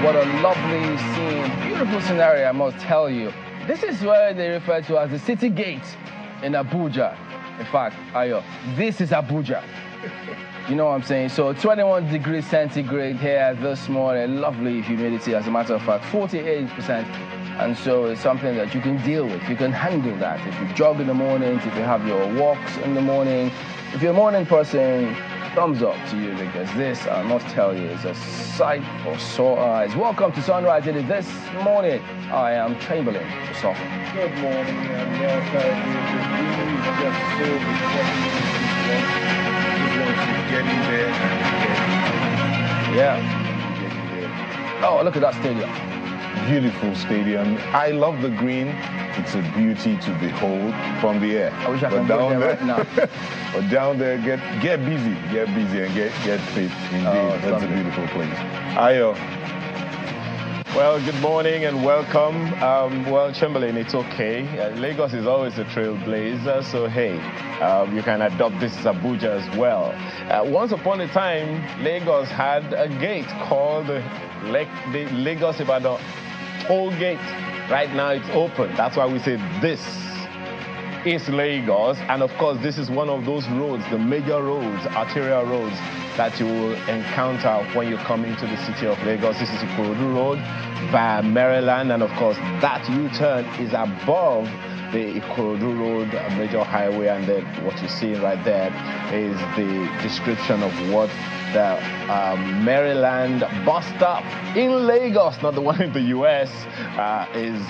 What a lovely scene, beautiful scenario, I must tell you. This is where they refer to as the city gate in Abuja. In fact, Ayo, this is Abuja. You know what I'm saying? So 21 degrees centigrade here this morning, lovely humidity as a matter of fact, 48%. And so it's something that you can deal with. You can handle that. If you jog in the mornings, if you have your walks in the morning, if you're a morning person, thumbs up to you, because this, I must tell you, is a sight for sore eyes. Welcome to Sunrise. It is this morning. I am Chamberlain to suffer. Good morning, and yes, the view is just so refreshing. Getting there and Yeah. getting there. Oh, look at that stadium. Beautiful stadium. I love the green. It's a beauty to behold from the air. I wish I could go there right now. But down there, get busy and get fit. Indeed, that's lovely. a beautiful place. Ayo. Well, good morning and welcome. Well, Chamberlain, it's okay. Lagos is always a trailblazer, so hey, you can adopt this as Abuja as well. Once upon a time, Lagos had a gate called the Lagos-Ibadan toll gate. Right now, it's open. That's why we say this is Lagos. And of course, this is one of those roads, the major roads, arterial roads, that you will encounter when you come into the city of Lagos. This is Ikorodu Road via Maryland, and of course that U-turn is above the Ikorodu Road major highway, and then what you're seeing right there is the description of what the Maryland bus stop in Lagos, not the one in the US, is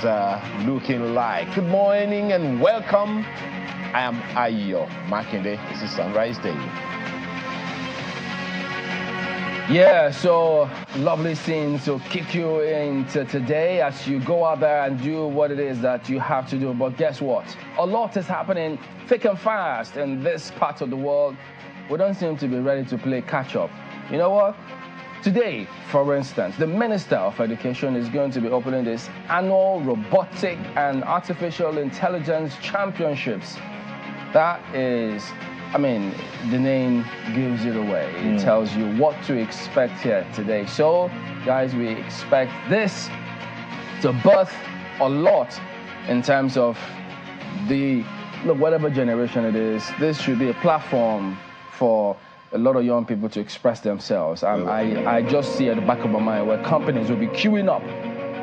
looking like. Good morning and welcome. I am Ayo Makinde. This is Sunrise Daily. Yeah, so lovely scenes to kick you into today as you go out there and do what it is that you have to do. But guess what? A lot is happening thick and fast in this part of the world. We don't seem to be ready to play catch up. You know what? Today, for instance, the Minister of Education is going to be opening this annual Robotic and Artificial Intelligence Championships. That is, I mean, the name gives it away. It tells you what to expect here today. So, guys, we expect this to birth a lot in terms of whatever generation it is. This should be a platform for a lot of young people to express themselves. I just see at the back of my mind where companies will be queuing up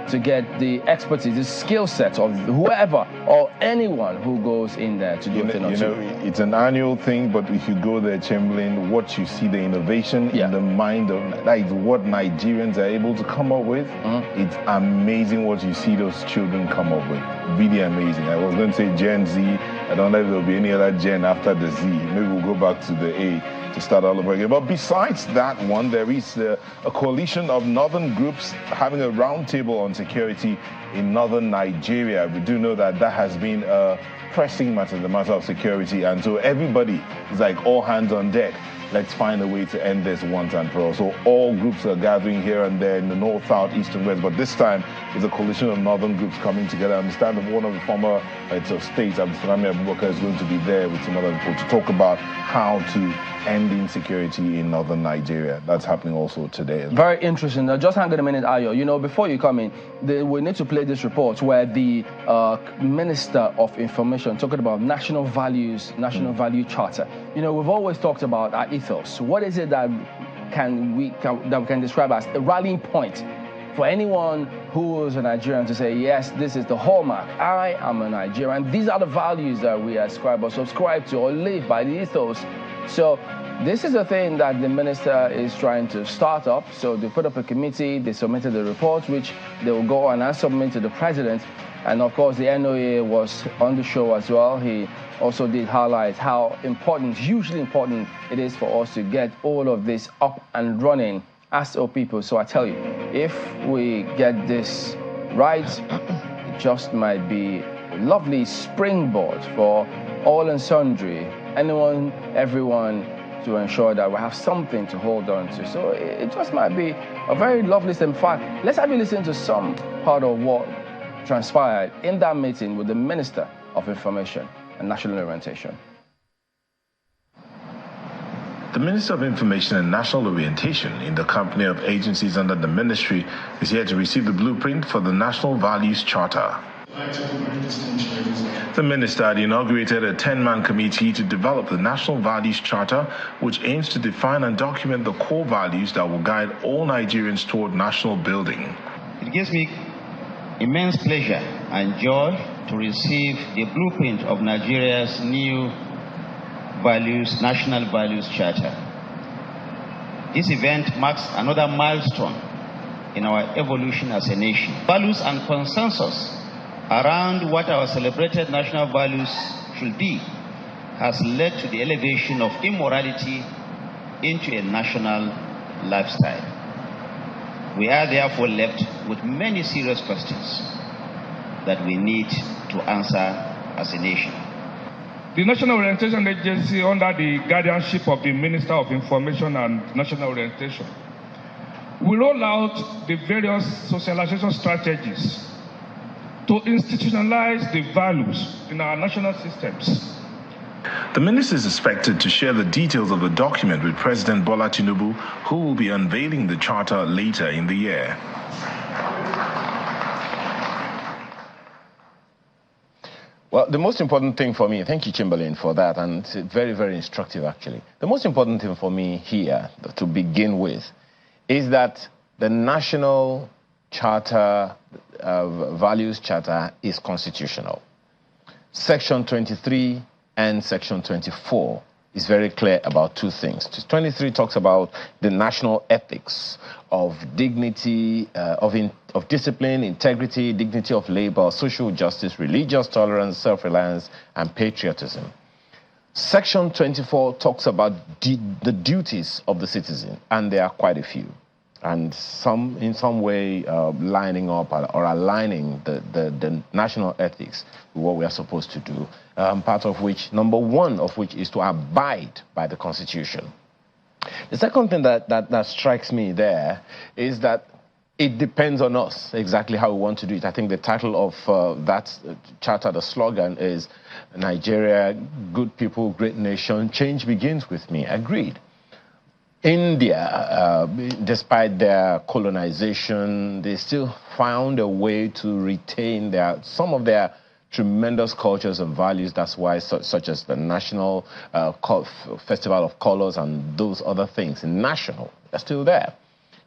to get the expertise, the skill set of whoever or anyone who goes in there to do a thing or two. It's an annual thing, but if you go there, Chamberlain, what you see, the innovation in the mind of, like what Nigerians are able to come up with, it's amazing what you see those children come up with. Really amazing. I was going to say Gen Z. I don't know if there'll be any other Gen after the Z. Maybe we'll go back to the A to start all over again. But besides that one, there is a coalition of northern groups having a roundtable on security in northern Nigeria. We do know that has been a pressing matter, the matter of security, and so everybody is like all hands on deck. Let's find a way to end this once and for all. So all groups are gathering here and there in the north, south, east, and west. But this time, it's a coalition of northern groups coming together. I understand that one of the former heads of state, Abdulsalami Abubakar, is going to be there with some other people to talk about how to end insecurity in northern Nigeria. That's happening also today. Very interesting. Just hang on a minute, Ayo. You know, before you come in, we need to play this report where the Minister of Information talking about national values, national value charter. You know, we've always talked about our ethos. What is it that we can describe as a rallying point for anyone who is a Nigerian to say, yes, this is the hallmark. I am a Nigerian. These are the values that we ascribe or subscribe to or live by, the ethos. So this is a thing that the minister is trying to start up. So they put up a committee, they submitted the report, which they will go on and submit to the president. And of course, the NOA was on the show as well. He also did highlight how important, hugely important it is for us to get all of this up and running as our people. So I tell you, if we get this right, it just might be a lovely springboard for all and sundry, anyone, everyone, to ensure that we have something to hold on to. So it just might be a very lovely step. In fact, let's have you listen to some part of what transpired in that meeting with the Minister of Information and National Orientation. The Minister of Information and National Orientation in the company of agencies under the ministry is here to receive the blueprint for the National Values Charter. The minister had inaugurated a 10-man committee to develop the National Values Charter, which aims to define and document the core values that will guide all Nigerians toward national building. It gives me immense pleasure and joy to receive the blueprint of Nigeria's new National Values Charter. This event marks another milestone in our evolution as a nation. Values and consensus around what our celebrated national values should be has led to the elevation of immorality into a national lifestyle. We are therefore left with many serious questions that we need to answer as a nation. The National Orientation Agency, under the guardianship of the Minister of Information and National Orientation, will roll out the various socialization strategies to institutionalize the values in our national systems. The minister is expected to share the details of the document with President Bola Tinubu, who will be unveiling the charter later in the year. Well, the most important thing for me, thank you, Chamberlain, for that, and it's very, very instructive, actually. The most important thing for me here, to begin with, is that the National Charter, Values Charter, is constitutional. Section 23 and Section 24 is very clear about two things. 23 talks about the national ethics of dignity, of discipline, integrity, dignity of labor, social justice, religious tolerance, self-reliance, and patriotism. Section 24 talks about the duties of the citizen, and there are quite a few, and some in some way lining up or aligning the national ethics with what we are supposed to do, part of which, number one of which, is to abide by the Constitution. The second thing that strikes me there is that it depends on us exactly how we want to do it. I think the title of that charter, the slogan, is Nigeria, good people, great nation, change begins with me. Agreed. India, despite their colonization, they still found a way to retain some of their tremendous cultures and values. That's why such as the National Festival of Colors and those other things, national, are still there.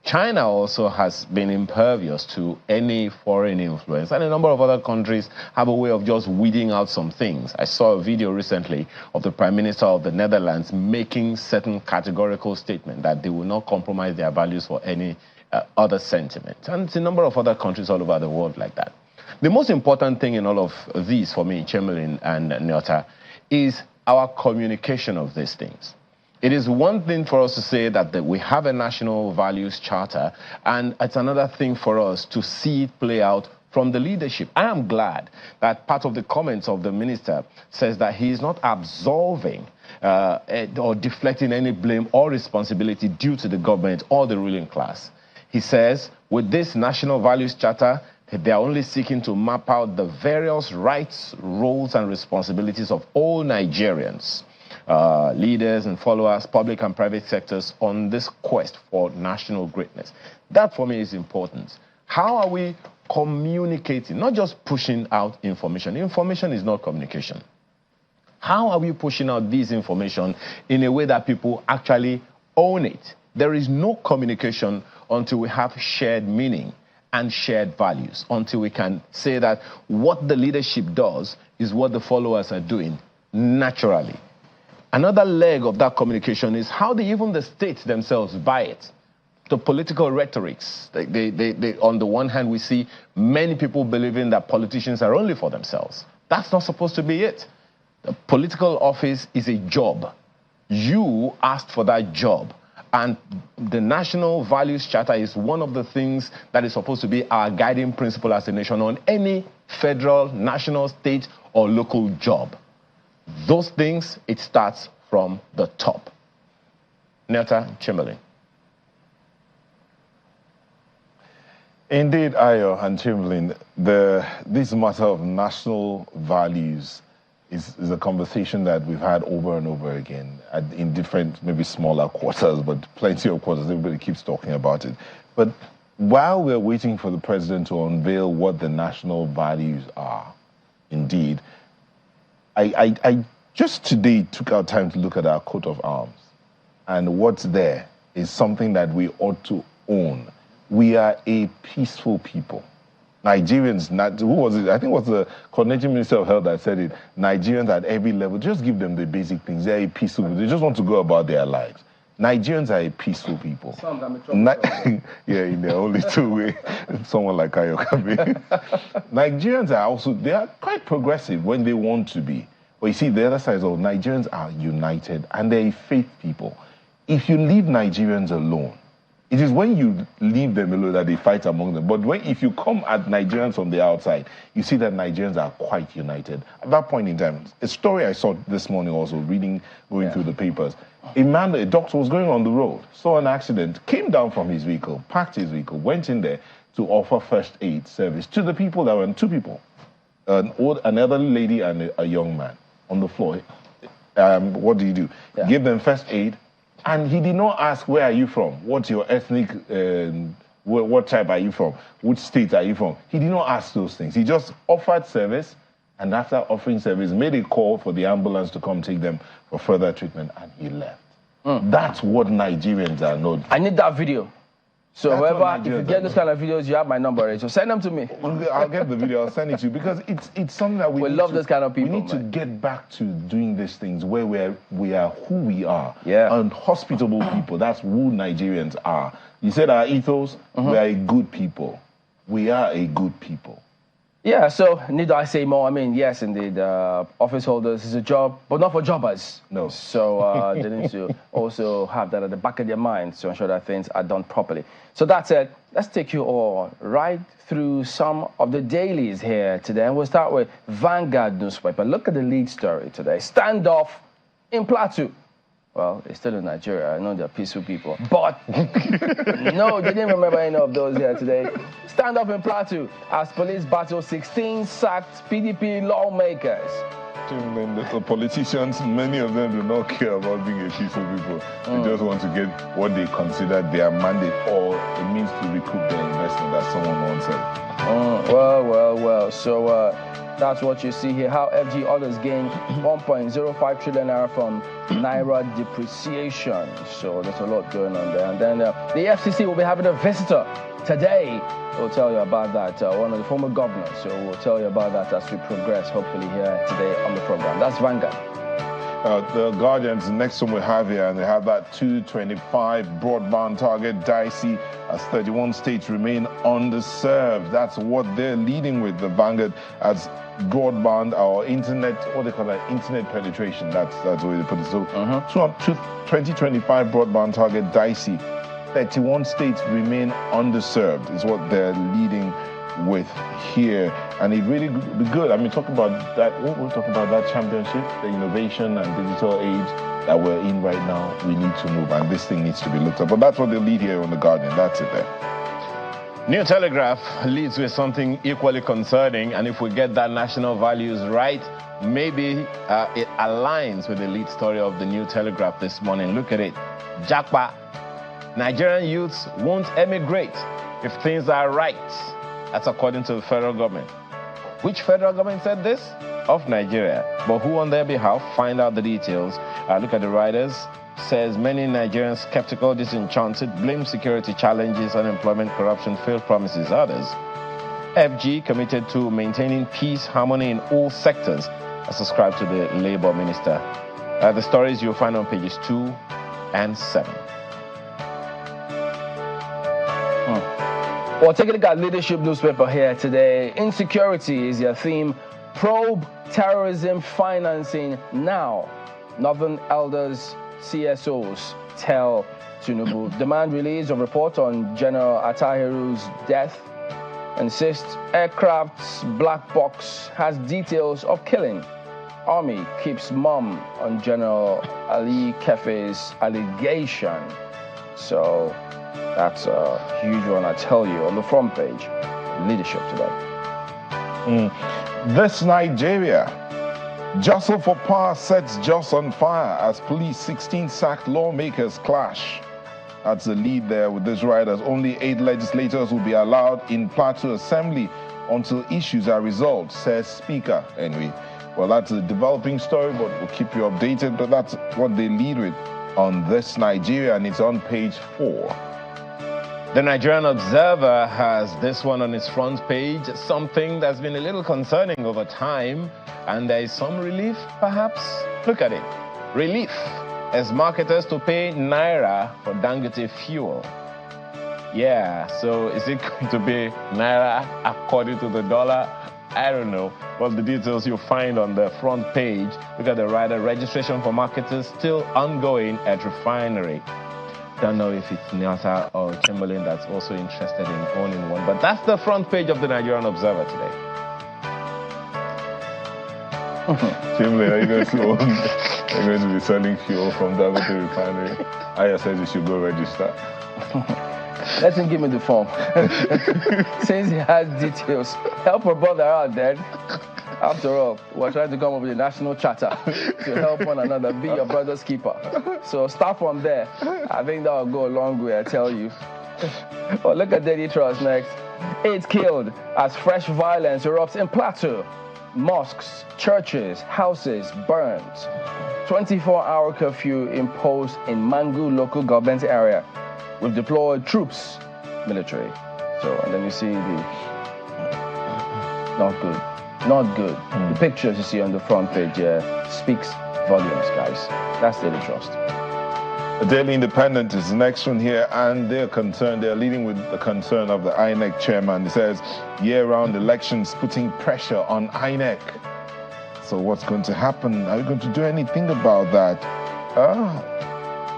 China also has been impervious to any foreign influence, and a number of other countries have a way of just weeding out some things. I saw a video recently of the Prime Minister of the Netherlands making certain categorical statements that they will not compromise their values for any other sentiment. And it's a number of other countries all over the world like that. The most important thing in all of these, for me, Chamberlain and Nyota, is our communication of these things. It is one thing for us to say that we have a national values charter, and it's another thing for us to see it play out from the leadership. I am glad that part of the comments of the minister says that he is not absolving or deflecting any blame or responsibility due to the government or the ruling class. He says, with this national values charter, they are only seeking to map out the various rights, roles, and responsibilities of all Nigerians, leaders and followers, public and private sectors, on this quest for national greatness. That, for me, is important. How are we communicating, not just pushing out information? Information is not communication. How are we pushing out this information in a way that people actually own it? There is no communication until we have shared meaning and shared values, until we can say that what the leadership does is what the followers are doing naturally. Another leg of that communication is how even the states themselves buy it. The political rhetorics. On the one hand, we see many people believing that politicians are only for themselves. That's not supposed to be it. The political office is a job. You asked for that job. And the National Values Charter is one of the things that is supposed to be our guiding principle as a nation on any federal, national, state, or local job. Those things, it starts from the top. Nyota, Chamberlain. Indeed, Ayo and Chamberlain, this matter of national values is a conversation that we've had over and over again in different, maybe smaller quarters, but plenty of quarters. Everybody keeps talking about it. But while we're waiting for the president to unveil what the national values are, indeed, I just today took our time to look at our coat of arms. And what's there is something that we ought to own. We are a peaceful people. Nigerians, who was it? I think it was the coordinating minister of health that said it. Nigerians at every level, just give them the basic things. They're a peaceful people. They just want to go about their lives. Nigerians are a peaceful people. Yeah, in their only two way. Someone like Ayo can be. Nigerians are also, they are quite progressive when they want to be. But you see, the other side is, Nigerians are united and they're a faith people. If you leave Nigerians alone, it is when you leave them alone that they fight among them. But if you come at Nigerians from the outside, you see that Nigerians are quite united. At that point in time, a story I saw this morning also, going through the papers, a doctor was going on the road, saw an accident, came down from his vehicle, parked his vehicle, went in there to offer first aid service to the people that were, two people, an elderly lady and a young man on the floor. What do you do? Yeah. Give them first aid. And he did not ask, where are you from? What's your ethnic, what tribe are you from? Which state are you from? He did not ask those things. He just offered service, and after offering service, made a call for the ambulance to come take them for further treatment, and he left. That's what Nigerians are not. I need that video. So whoever, if you get those kind of videos, you have my number, right? So send them to me. I'll get the video, I'll send it to you, because it's something that we love this kind of people. We need to get back to doing these things where we are who we are. Yeah. And hospitable people, that's who Nigerians are. You said our ethos, we are a good people. We are a good people. Yeah, so need I say more? I mean, yes, indeed, office holders is a job, but not for jobbers. No. So they need to also have that at the back of their minds to ensure that things are done properly. So that said, let's take you all right through some of the dailies here today. And we'll start with Vanguard newspaper. Look at the lead story today. Standoff in Plateau. Well, it's still in Nigeria. I know they're peaceful people. But, no, they didn't remember any of those here today. Stand up in Plateau as police battle 16 sacked PDP lawmakers. The politicians, many of them do not care about being a peaceful people. They just want to get what they consider their mandate or it means to recoup their investment, as someone once said. Well. So, that's what you see here, how FG others gain 1.05 trillion naira from Naira depreciation. So there's a lot going on there. And then the FCC will be having a visitor today. We'll tell you about that, one of the former governors. So we'll tell you about that as we progress, hopefully, here today on the program. That's Vanguard. The Guardians, next one we have here, and they have that 225 broadband target dicey as 31 states remain underserved. That's what they're leading with, the Vanguard, as broadband or internet, what they call that, internet penetration. That's the way they put it. So 2025 broadband target dicey. 31 states remain underserved is what they're leading with here, and it really be good. I mean, talk about that. We'll talk about that championship, the innovation and digital age that we're in right now. We need to move, and this thing needs to be looked at. But that's what they lead here on the Guardian. That's it there. New Telegraph leads with something equally concerning, and if we get that national values right, maybe it aligns with the lead story of the New Telegraph this morning. Look at it. Japa. Nigerian youths won't emigrate if things are right. That's according to the federal government. Which federal government said this? Of Nigeria. But who on their behalf? Find out the details. Look at the writers. Says many Nigerians skeptical, disenchanted, blame security challenges, unemployment, corruption, failed promises. Others. FG committed to maintaining peace, harmony in all sectors, as ascribed to the Labour Minister. The stories you'll find on pages 2 and 7. Well, take a look at leadership newspaper here today. Insecurity is your theme. Probe terrorism financing now. Northern elders, CSOs tell Tinubu. Demand release of report on General Atahiru's death. Insists aircraft's black box has details of killing. Army keeps mum on General Ali Kefe's allegation. So that's a huge one, I tell you, on the front page. Leadership today. This Nigeria. Jostle for power sets Jos on fire as police 16 sacked lawmakers clash. That's the lead there with this riders. Only 8 legislators will be allowed in Plateau Assembly until issues are resolved, says Speaker. Anyway, well, that's a developing story, but we'll keep you updated. But that's what they lead with on This Nigeria, and it's on page 4. The Nigerian Observer has this one on its front page, something that's been a little concerning over time, and there is some relief, perhaps. Look at it. Relief as marketers to pay Naira for Dangote fuel. Yeah, so is it going to be Naira according to the dollar? I don't know. Well, the details you'll find on the front page. Look at the rider registration for marketers still ongoing at refinery. Don't know if it's Nyasa or Chamberlain that's also interested in owning one, but that's the front page of the Nigerian Observer today. Chamberlain, are you going to own? Are you going to be selling fuel from Dangote refinery? Aya says you should go register. Let him give me the form. Since he has details, help a brother out, Dad. After all, we're trying to come up with a national charter to help one another, be your brother's keeper. So start from there. I think that will go a long way, I tell you. Oh, look at Daily Trust next. 8 killed as fresh violence erupts in Plateau. Mosques, churches, houses burned. 24-hour curfew imposed in Mangu local government area. We've deployed troops, military. So, and then you see the not good. Not good. The pictures you see on the front page speaks volumes, guys. That's Daily Trust. The Daily Independent is the next one here, and they're concerned. They're leading with the concern of the INEC chairman. He says, year-round elections putting pressure on INEC. So what's going to happen? Are you going to do anything about that?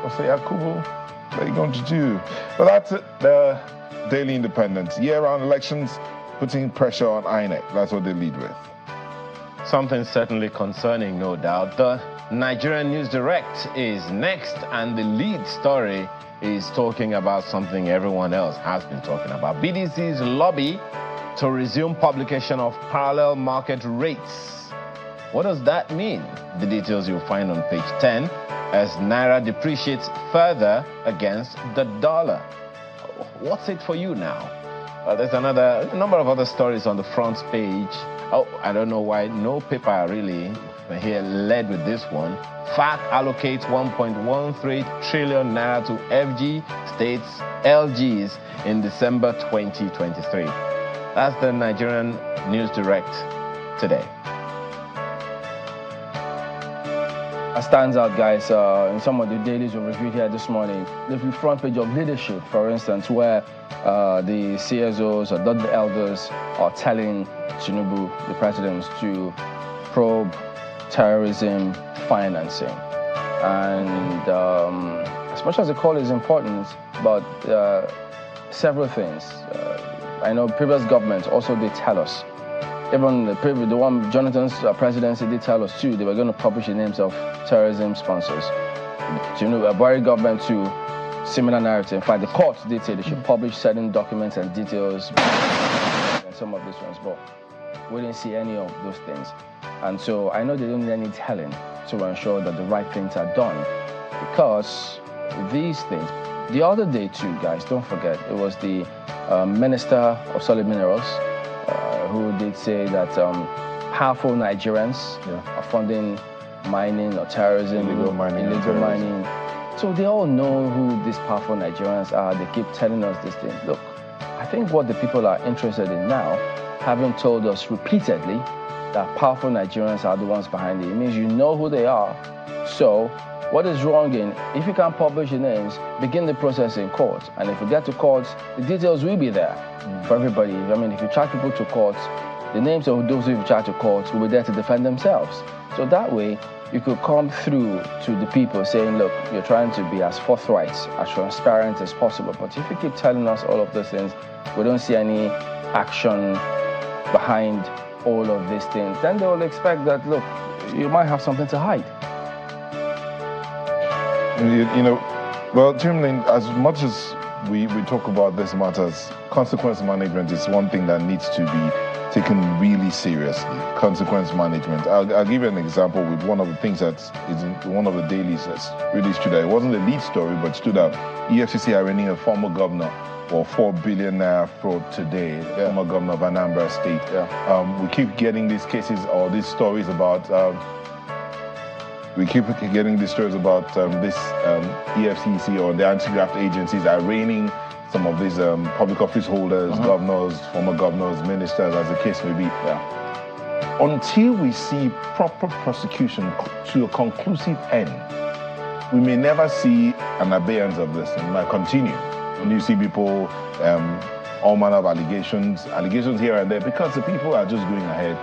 What's the Yakubu? What are you going to do? Well, that's it. The Daily Independent. Year-round elections putting pressure on INEC. That's what they lead with. Something certainly concerning, no doubt. The Nigerian News Direct is next, and the lead story is talking about something everyone else has been talking about. BDC's lobby to resume publication of parallel market rates. What does that mean? The details you'll find on page 10 as Naira depreciates further against the dollar. What's it for you now? There's a number of other stories on the front page. Oh, I don't know why no paper really here led with this one. FAC allocates 1.13 trillion naira to FG states LGs in December 2023. That's the Nigerian News Direct today. That stands out, guys, in some of the dailies we reviewed here this morning. The front page of Leadership, for instance, where the CSOs or the elders are telling Tinubu, the president, to probe terrorism financing. And as much as the call is important, but several things. I know previous governments also did tell us. Even the one Jonathan's presidency did tell us too, they were going to publish the names of terrorism sponsors. Tinubu, Buhari government too, similar narrative. In fact, the court did say they should publish certain documents and details and some of these ones, but we didn't see any of those things. And so I know they don't need any telling to ensure that the right things are done, because these things. The other day too, guys, don't forget, it was the Minister of Solid Minerals who did say that powerful Nigerians are funding mining or terrorism, illegal mining. So they all know who these powerful Nigerians are. They keep telling us this thing. Look, I think what the people are interested in now, having told us repeatedly that powerful Nigerians are the ones behind it, it means you know who they are. So what is wrong in, if you can't publish the names, begin the process in court. And if we get to court, the details will be there for everybody. I mean, if you charge people to court, the names of those who you charge to court will be there to defend themselves. So that way, you could come through to the people saying, look, you're trying to be as forthright, as transparent as possible. But if you keep telling us all of those things, we don't see any action behind all of these things, then they will expect that, look, you might have something to hide. You know, well, Timlin, as much as we talk about these matters. Consequence management is one thing that needs to be taken really seriously. Consequence management. I'll give you an example with one of the things that is in one of the dailies that's really stood out. It wasn't the lead story, but stood out. EFCC arraigning a former governor for 4 billion naira fraud today, former governor of Anambra State. We keep getting these cases or these stories about this EFCC or the anti-graft agencies arraigning some of these public office holders, governors, former governors, ministers, as the case may be. Until we see proper prosecution to a conclusive end, we may never see an abeyance of this. It might continue. When you see people, all manner of allegations here and there, because the people are just going ahead.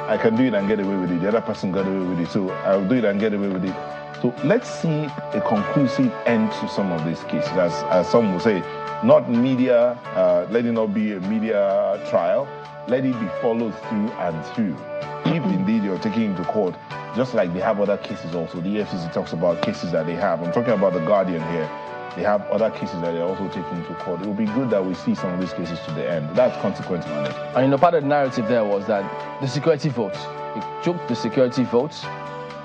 I can do it and get away with it. The other person got away with it, so I'll do it and get away with it. So let's see a conclusive end to some of these cases. As some will say, not media, let it not be a media trial. Let it be followed through and through. If indeed you're taking into court, just like they have other cases also. The EFCC talks about cases that they have. I'm talking about the Guardian here. They have other cases that they're also taking to court. It would be good that we see some of these cases to the end. That's consequence management. And part of the narrative there was that the security votes. It took the security votes,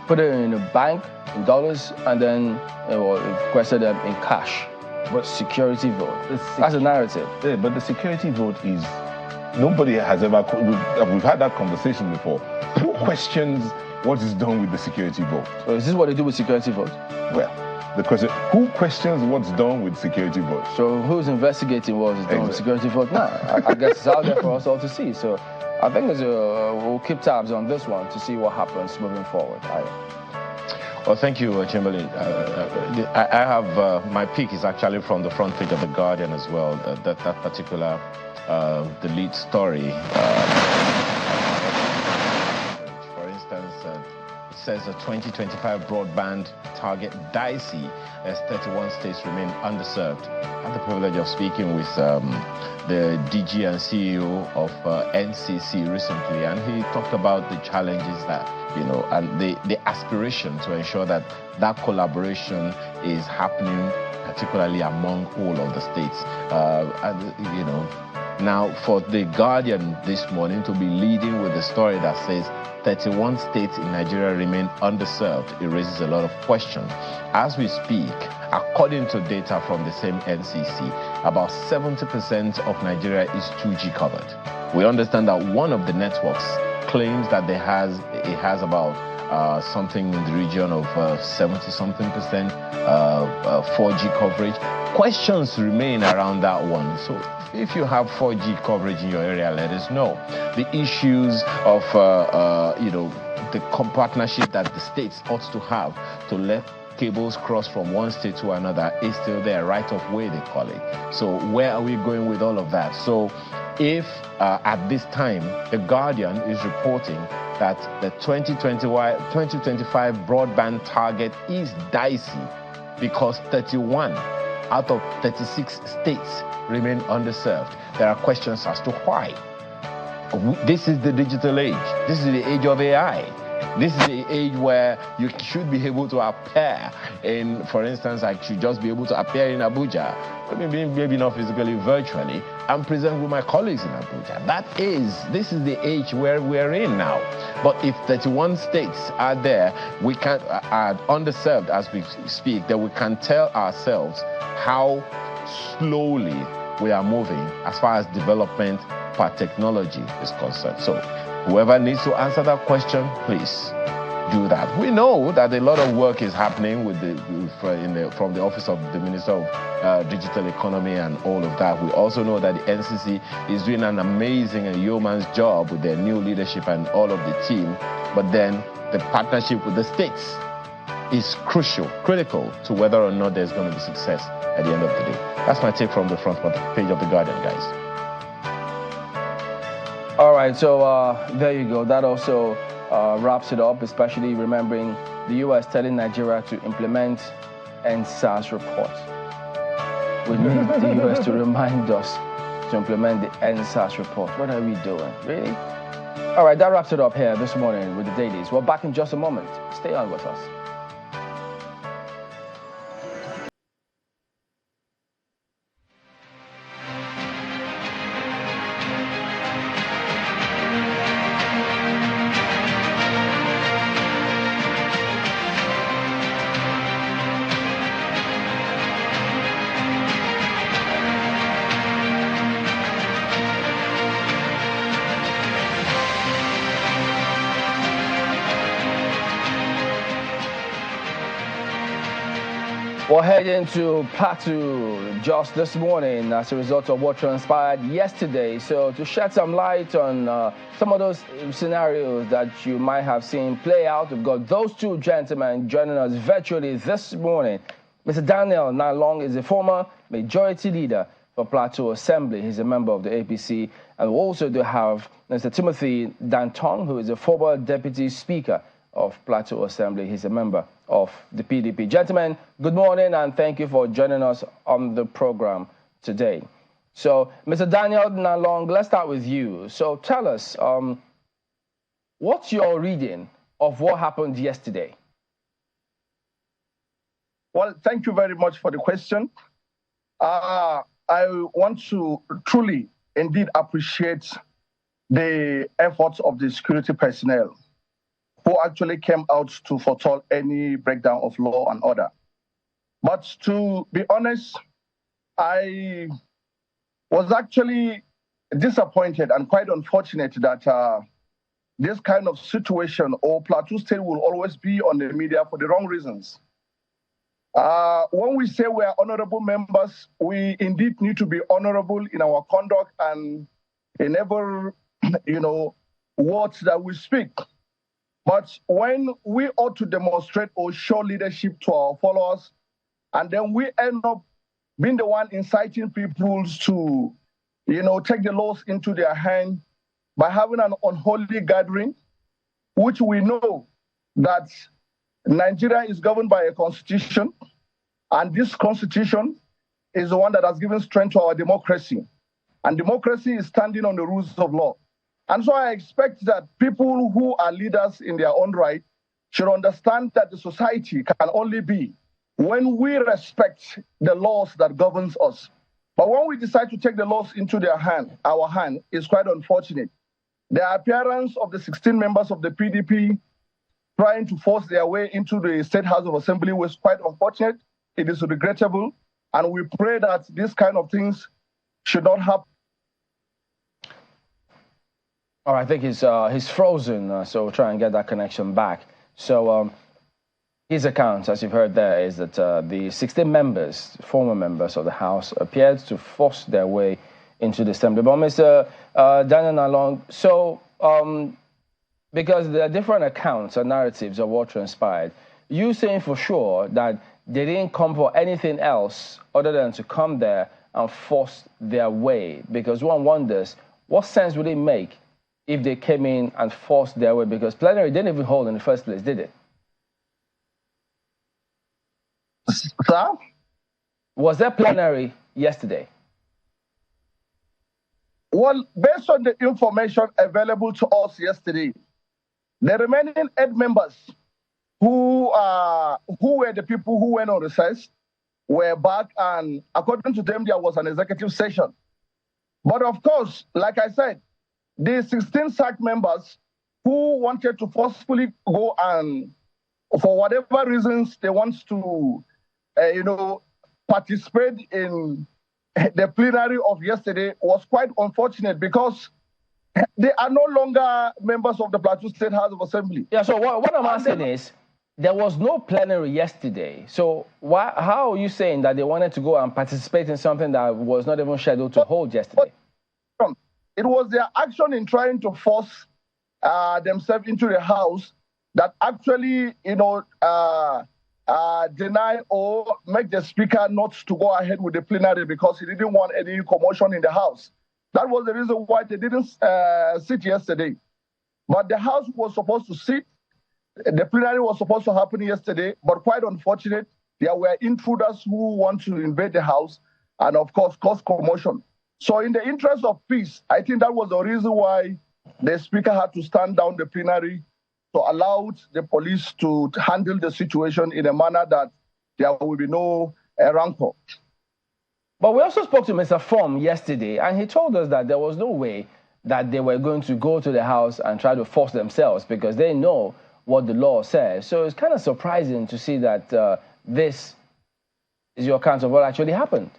put it in a bank, in dollars, and then requested them in cash. But security vote. That's a narrative. Yeah, but the security vote is, nobody has ever, we've had that conversation before. Who questions what is done with the security vote? So is this what they do with security vote? Well, the question, who questions what's done with security vote? So who's investigating what is done with security vote now? I guess it's out there for us all to see. So I think we'll keep tabs on this one to see what happens moving forward. Well, thank you, Chamberlain. I have, my pick is actually from the front page of The Guardian as well, that particular, the lead story. For instance, it says the 2025 broadband target dicey as 31 states remain underserved. I had the privilege of speaking with the DG and CEO of NCC recently, and he talked about the challenges that, and the aspiration to ensure that that collaboration is happening, particularly among all of the states. Now for The Guardian this morning to be leading with the story that says 31 states in Nigeria remain underserved, it raises a lot of questions. As we speak, according to data from the same NCC, about 70% of Nigeria is 2G covered. We understand that one of the networks claims that it has about something in the region of 70-something% 4G coverage. Questions remain around that one. So if you have 4G coverage in your area, let us know. The issues of the partnership that the states ought to have to let cables cross from one state to another is still there, right of way they call it. So where are we going with all of that? So if at this time The Guardian is reporting that the 2025 broadband target is dicey because 31 out of 36 states remain underserved, there are questions as to why. This is the digital age. This is the age of AI. This is the age where you should be able to appear in, for instance, I should just be able to appear in Abuja, maybe not physically, virtually, and present with my colleagues in Abuja. This is the age where we're in now. But if 31 states are there, are underserved as we speak, then we can tell ourselves how slowly we are moving as far as development per technology is concerned. So whoever needs to answer that question, please do that. We know that a lot of work is happening from the Office of the Minister of Digital Economy and all of that. We also know that the NCC is doing an amazing and yeoman's job with their new leadership and all of the team. But then the partnership with the states is critical to whether or not there's going to be success at the end of the day. That's my take from the front page of The Guardian, guys. All right, so there you go. That also wraps it up, especially remembering the U.S. telling Nigeria to implement NSAS report. We need the U.S. to remind us to implement the NSAS report. What are we doing? Really? All right, that wraps it up here this morning with the dailies. We're back in just a moment. Stay on with us. We're heading to Plateau just this morning as a result of what transpired yesterday. So to shed some light on some of those scenarios that you might have seen play out, we've got those two gentlemen joining us virtually this morning. Mr. Daniel Nalong is a former majority leader for Plateau Assembly. He's a member of the APC. And we also do have Mr. Timothy Danton, who is a former deputy speaker of Plateau Assembly. He's a member of the PDP. Gentlemen, good morning and thank you for joining us on the program today. So, Mr. Daniel Nalong, let's start with you. So tell us, what's your reading of what happened yesterday? Well, thank you very much for the question. I want to truly, indeed, appreciate the efforts of the security personnel who actually came out to forestall any breakdown of law and order. But to be honest, I was actually disappointed and quite unfortunate that this kind of situation or Plateau State will always be on the media for the wrong reasons. When we say we are honorable members, we indeed need to be honorable in our conduct and in every, words that we speak. But when we ought to demonstrate or show leadership to our followers, and then we end up being the one inciting people to, take the laws into their hand by having an unholy gathering, which we know that Nigeria is governed by a constitution, and this constitution is the one that has given strength to our democracy. And democracy is standing on the rules of law. And so I expect that people who are leaders in their own right should understand that the society can only be when we respect the laws that governs us. But when we decide to take the laws into our hand is quite unfortunate. The appearance of the 16 members of the PDP trying to force their way into the State House of Assembly was quite unfortunate. It is regrettable. And we pray that these kind of things should not happen. All right, I think he's frozen, so we'll try and get that connection back. So his account, as you've heard there, is that the 16 members, former members of the House, appeared to force their way into the Assembly. But Mr. Daniel Nalong, so because there are different accounts and narratives of what transpired, you saying for sure that they didn't come for anything else other than to come there and force their way, because one wonders, what sense would it make if they came in and forced their way? Because plenary didn't even hold in the first place, did it? Sir? Was there plenary yesterday? Well, based on the information available to us yesterday, the remaining 8 members who were the people who went on recess were back, and according to them, there was an executive session. But of course, like I said, the 16 SAC members who wanted to forcefully go and, for whatever reasons, they want to, participate in the plenary of yesterday was quite unfortunate because they are no longer members of the Plateau State House of Assembly. Yeah, so what I'm asking is, there was no plenary yesterday. So how are you saying that they wanted to go and participate in something that was not even scheduled to hold yesterday? It was their action in trying to force themselves into the House that actually, deny or make the Speaker not to go ahead with the plenary because he didn't want any commotion in the House. That was the reason why they didn't sit yesterday. But the House was supposed to sit. The plenary was supposed to happen yesterday, but quite unfortunate, there were intruders who want to invade the House and, of course, cause commotion. So in the interest of peace, I think that was the reason why the Speaker had to stand down the plenary to allow the police to handle the situation in a manner that there will be no rancor. But we also spoke to Mr. Form yesterday, and he told us that there was no way that they were going to go to the House and try to force themselves because they know what the law says. So it's kind of surprising to see that this is your account of what actually happened.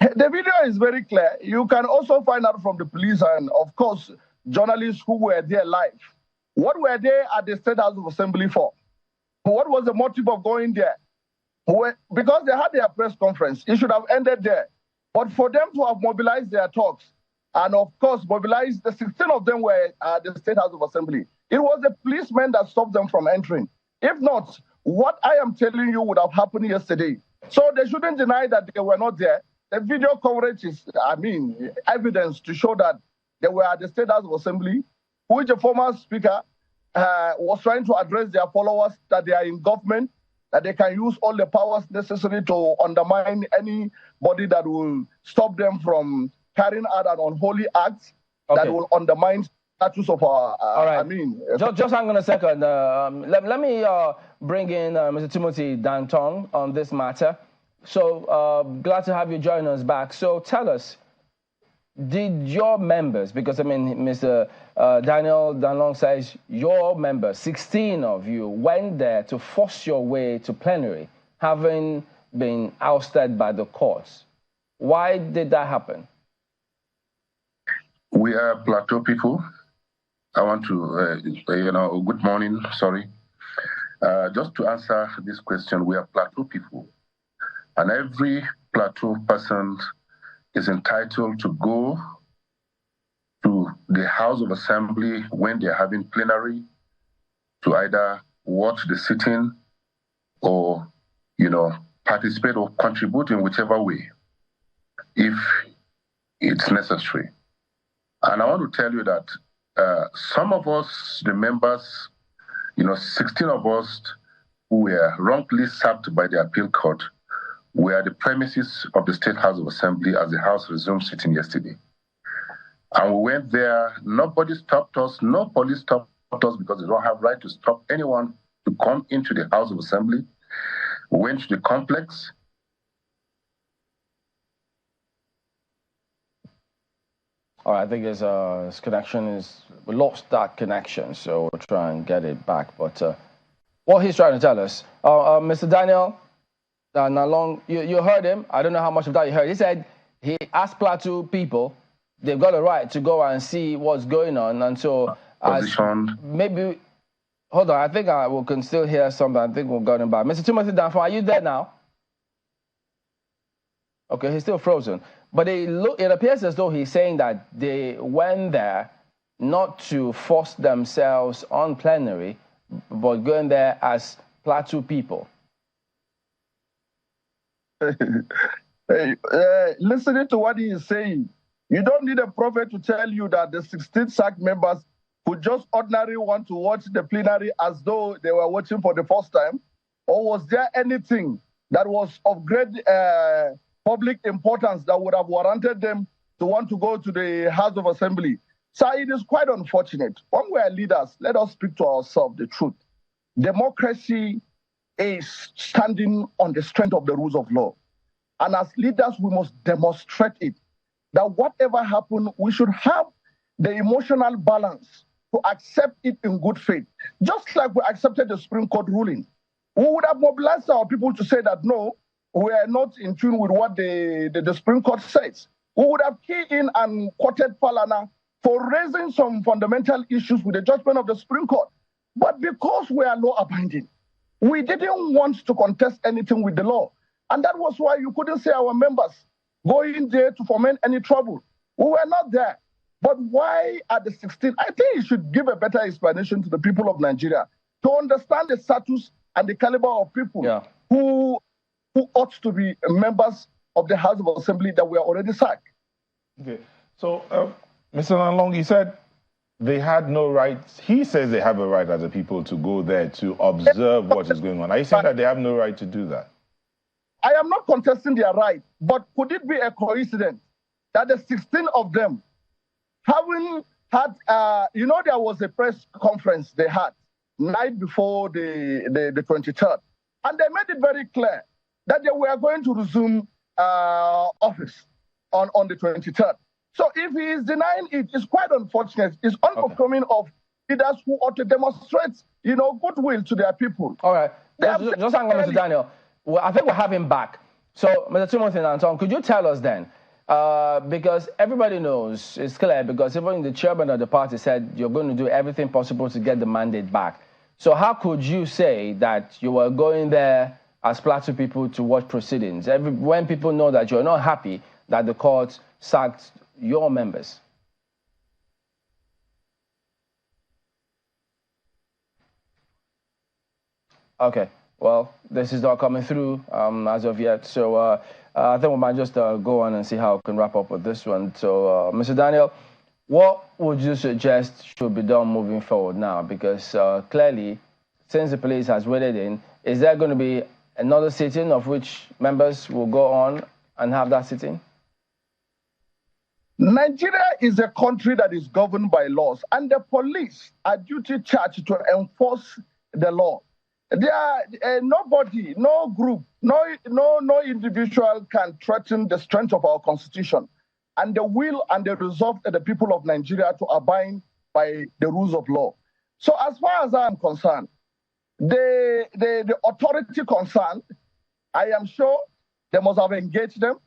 The video is very clear. You can also find out from the police and, of course, journalists who were there live. What were they at the State House of Assembly for? What was the motive of going there? because they had their press conference, it should have ended there. But for them to have mobilized their talks, and of course, mobilized, the 16 of them were at the State House of Assembly. It was the policemen that stopped them from entering. If not, what I am telling you would have happened yesterday. So they shouldn't deny that they were not there. The video coverage is, evidence to show that they were at the State House of Assembly, which the former speaker was trying to address their followers that they are in government, that they can use all the powers necessary to undermine anybody that will stop them from carrying out an unholy act that will undermine status of our. All right. Just hang on a second. Let me bring in Mr. Timothy Danton on this matter. So glad to have you join us back. So tell us, did your members, because Mr. Daniel Danlong says your members, 16 of you, went there to force your way to plenary, having been ousted by the courts. Why did that happen? We are Plateau people. I want to, good morning, sorry. Just to answer this question, we are Plateau people. And every Plateau person is entitled to go to the House of Assembly when they're having plenary to either watch the sitting or, participate or contribute in whichever way, if it's necessary. And I want to tell you that some of us, the members, 16 of us who were wrongfully sacked by the appeal court, were at the premises of the State House of Assembly as the House resumed sitting yesterday. And we went there, nobody stopped us, no police stopped us because they don't have right to stop anyone to come into the House of Assembly. We went to the complex. All right, I think his connection we lost that connection, so we'll try and get it back. But what he's trying to tell us, Mr. Daniel Nalong, you heard him. I don't know how much of that you heard. He said he asked Plateau people, they've got a right to go and see what's going on. And so maybe, hold on, I think we can still hear something. I think we've got him back. Mr. Timothy Danfo, are you there now? Okay, he's still frozen. But it appears as though he's saying that they went there not to force themselves on plenary, but going there as Plateau people. Listening to what he is saying, you don't need a prophet to tell you that the 16 SAC members who just ordinarily want to watch the plenary as though they were watching for the first time, or was there anything that was of great public importance that would have warranted them to want to go to the House of Assembly? So it is quite unfortunate. When we are leaders, let us speak to ourselves the truth. Democracy is standing on the strength of the rules of law. And as leaders, we must demonstrate it, that whatever happens, we should have the emotional balance to accept it in good faith. Just like we accepted the Supreme Court ruling. We would have mobilized our people to say that, no, we are not in tune with what the Supreme Court says. We would have keyed in and quoted Falana for raising some fundamental issues with the judgment of the Supreme Court. But because we are law-abiding, we didn't want to contest anything with the law. And that was why you couldn't see our members going there to foment any trouble. We were not there. But why at the 16th? I think you should give a better explanation to the people of Nigeria to understand the status and the caliber of people who ought to be members of the House of Assembly that we are already sacked. Okay. So, Mr. Nanlong, he said they had no right. He says they have a right as a people to go there to observe what is going on. Are you saying that they have no right to do that? I am not contesting their right, but could it be a coincidence that the 16 of them, having had, there was a press conference they had night before the 23rd, and they made it very clear that they were going to resume office on the 23rd. So if he is denying it, it's quite unfortunate. It's unbecoming of leaders who ought to demonstrate, goodwill to their people. All right. Just hang on, Mr. Daniel. Well, I think we'll have him back. So, Mr. Timothy Nanton, could you tell us then, because everybody knows, it's clear, because even the chairman of the party said you're going to do everything possible to get the mandate back. So how could you say that you were going there as Plateau people to watch proceedings? When people know that you're not happy that the court sacked your members? Okay, well, this is not coming through as of yet, so I think we might just go on and see how we can wrap up with this one. So, Mr. Daniel, what would you suggest should be done moving forward now? Because clearly, since the police has waded in, is there going to be another sitting of which members will go on and have that sitting? Nigeria is a country that is governed by laws, and the police are duty charged to enforce the law. There are nobody, no group, no individual can threaten the strength of our constitution and the will and the resolve of the people of Nigeria to abide by the rules of law. So as far as I am concerned, the authority concerned, I am sure they must have engaged them.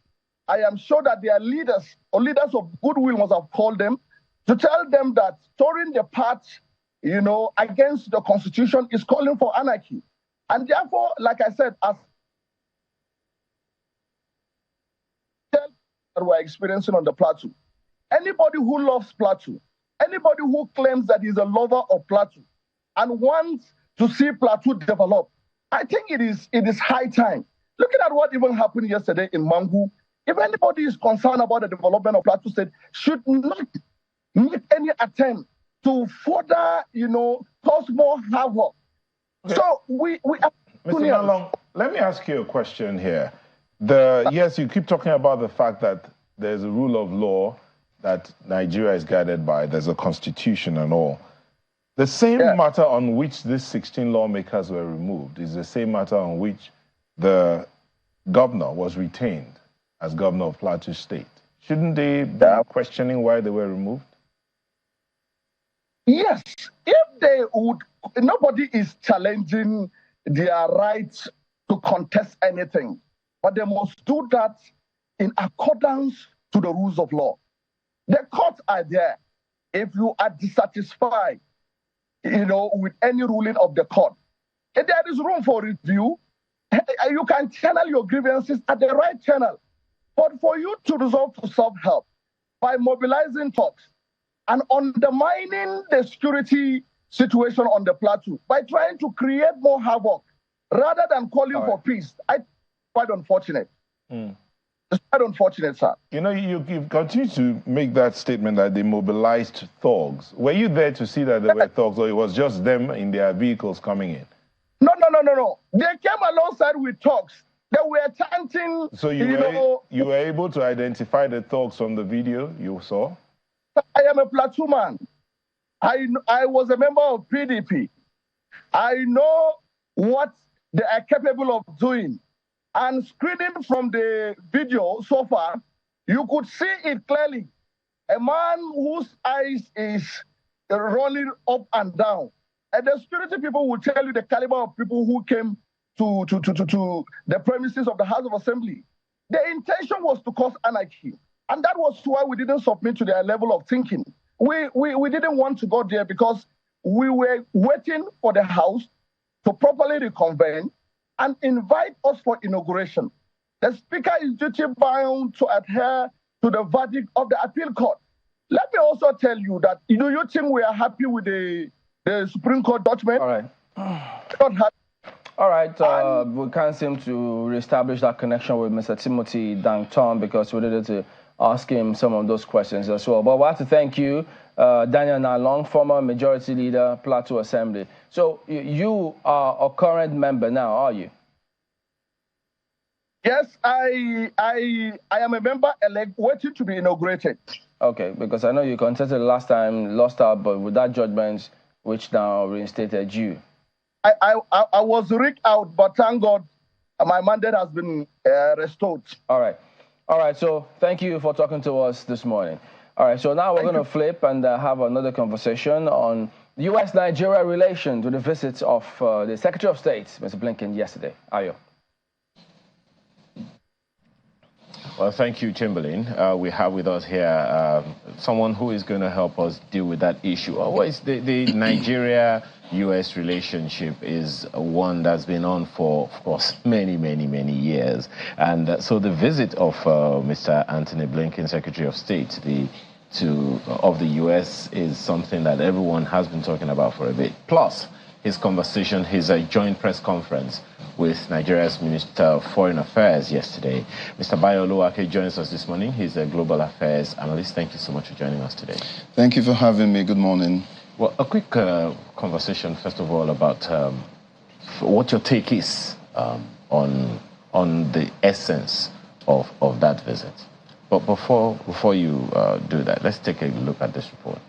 I am sure that their leaders or leaders of goodwill must have called them to tell them that touring the path, against the constitution is calling for anarchy. And therefore, like I said, as that we're experiencing on the Plateau, anybody who loves Plateau, anybody who claims that he's a lover of Plateau and wants to see Plateau develop, I think it is high time. Looking at what even happened yesterday in Mangu, if anybody is concerned about the development of Plateau State, should not make any attempt to further, cause more havoc. Okay. So we Mr. Nalong, let me ask you a question here. Yes, you keep talking about the fact that there's a rule of law that Nigeria is guided by. There's a constitution and all. The same matter on which these 16 lawmakers were removed is the same matter on which the governor was retained as governor of Plateau State. Shouldn't they be questioning why they were removed? Yes, if they would, nobody is challenging their right to contest anything, but they must do that in accordance to the rules of law. The courts are there. If you are dissatisfied, with any ruling of the court, if there is room for review, you can channel your grievances at the right channel. But for you to resolve to self-help by mobilizing talks and undermining the security situation on the Plateau by trying to create more havoc rather than calling for peace, I quite unfortunate. It's quite unfortunate, sir. You continue to make that statement that they mobilized thugs. Were you there to see that there were thugs, or it was just them in their vehicles coming in? No. They came alongside with thugs. They were chanting. So you were able to identify the thugs from the video you saw? I am a Plateau man. I was a member of PDP. I know what they are capable of doing. And screening from the video so far, you could see it clearly. A man whose eyes is rolling up and down. And the security people will tell you the caliber of people who came to the premises of the House of Assembly. The intention was to cause anarchy. And that was why we didn't submit to their level of thinking. We didn't want to go there because we were waiting for the House to properly reconvene and invite us for inauguration. The Speaker is duty bound to adhere to the verdict of the appeal court. Let me also tell you that, do you think we are happy with the Supreme Court judgment? All right. Not happy. All right, we can't seem to reestablish that connection with Mr. Timothy Dangton because we needed to ask him some of those questions as well. But we have to thank you, Daniel Nalong, former Majority Leader, Plateau Assembly. So you are a current member now, are you? Yes, I am a member elect waiting to be inaugurated. Okay, because I know you contested last time, lost out, but with that judgment, which now reinstated you. I was rigged out, but thank God my mandate has been restored. All right, so thank you for talking to us this morning. All right, so now we're going to flip and have another conversation on U.S.-Nigeria relations with the visits of the Secretary of State, Mr. Blinken, yesterday. Ayo. Well, thank you, Chamberlain. We have with us here someone who is going to help us deal with that issue. Always the Nigeria-U.S. relationship is one that's been on for, of course, many years. And so the visit of Mr. Anthony Blinken, Secretary of State, of the U.S. is something that everyone has been talking about for a bit. Plus, his conversation, his joint press conference with Nigeria's Minister of Foreign Affairs yesterday. Mr. Bayo Oluwake joins us this morning. He's a global affairs analyst. Thank you so much for joining us today. Thank you for having me. Good morning. Well, a quick conversation, first of all, about what your take is on the essence of that visit. But before you do that, let's take a look at this report.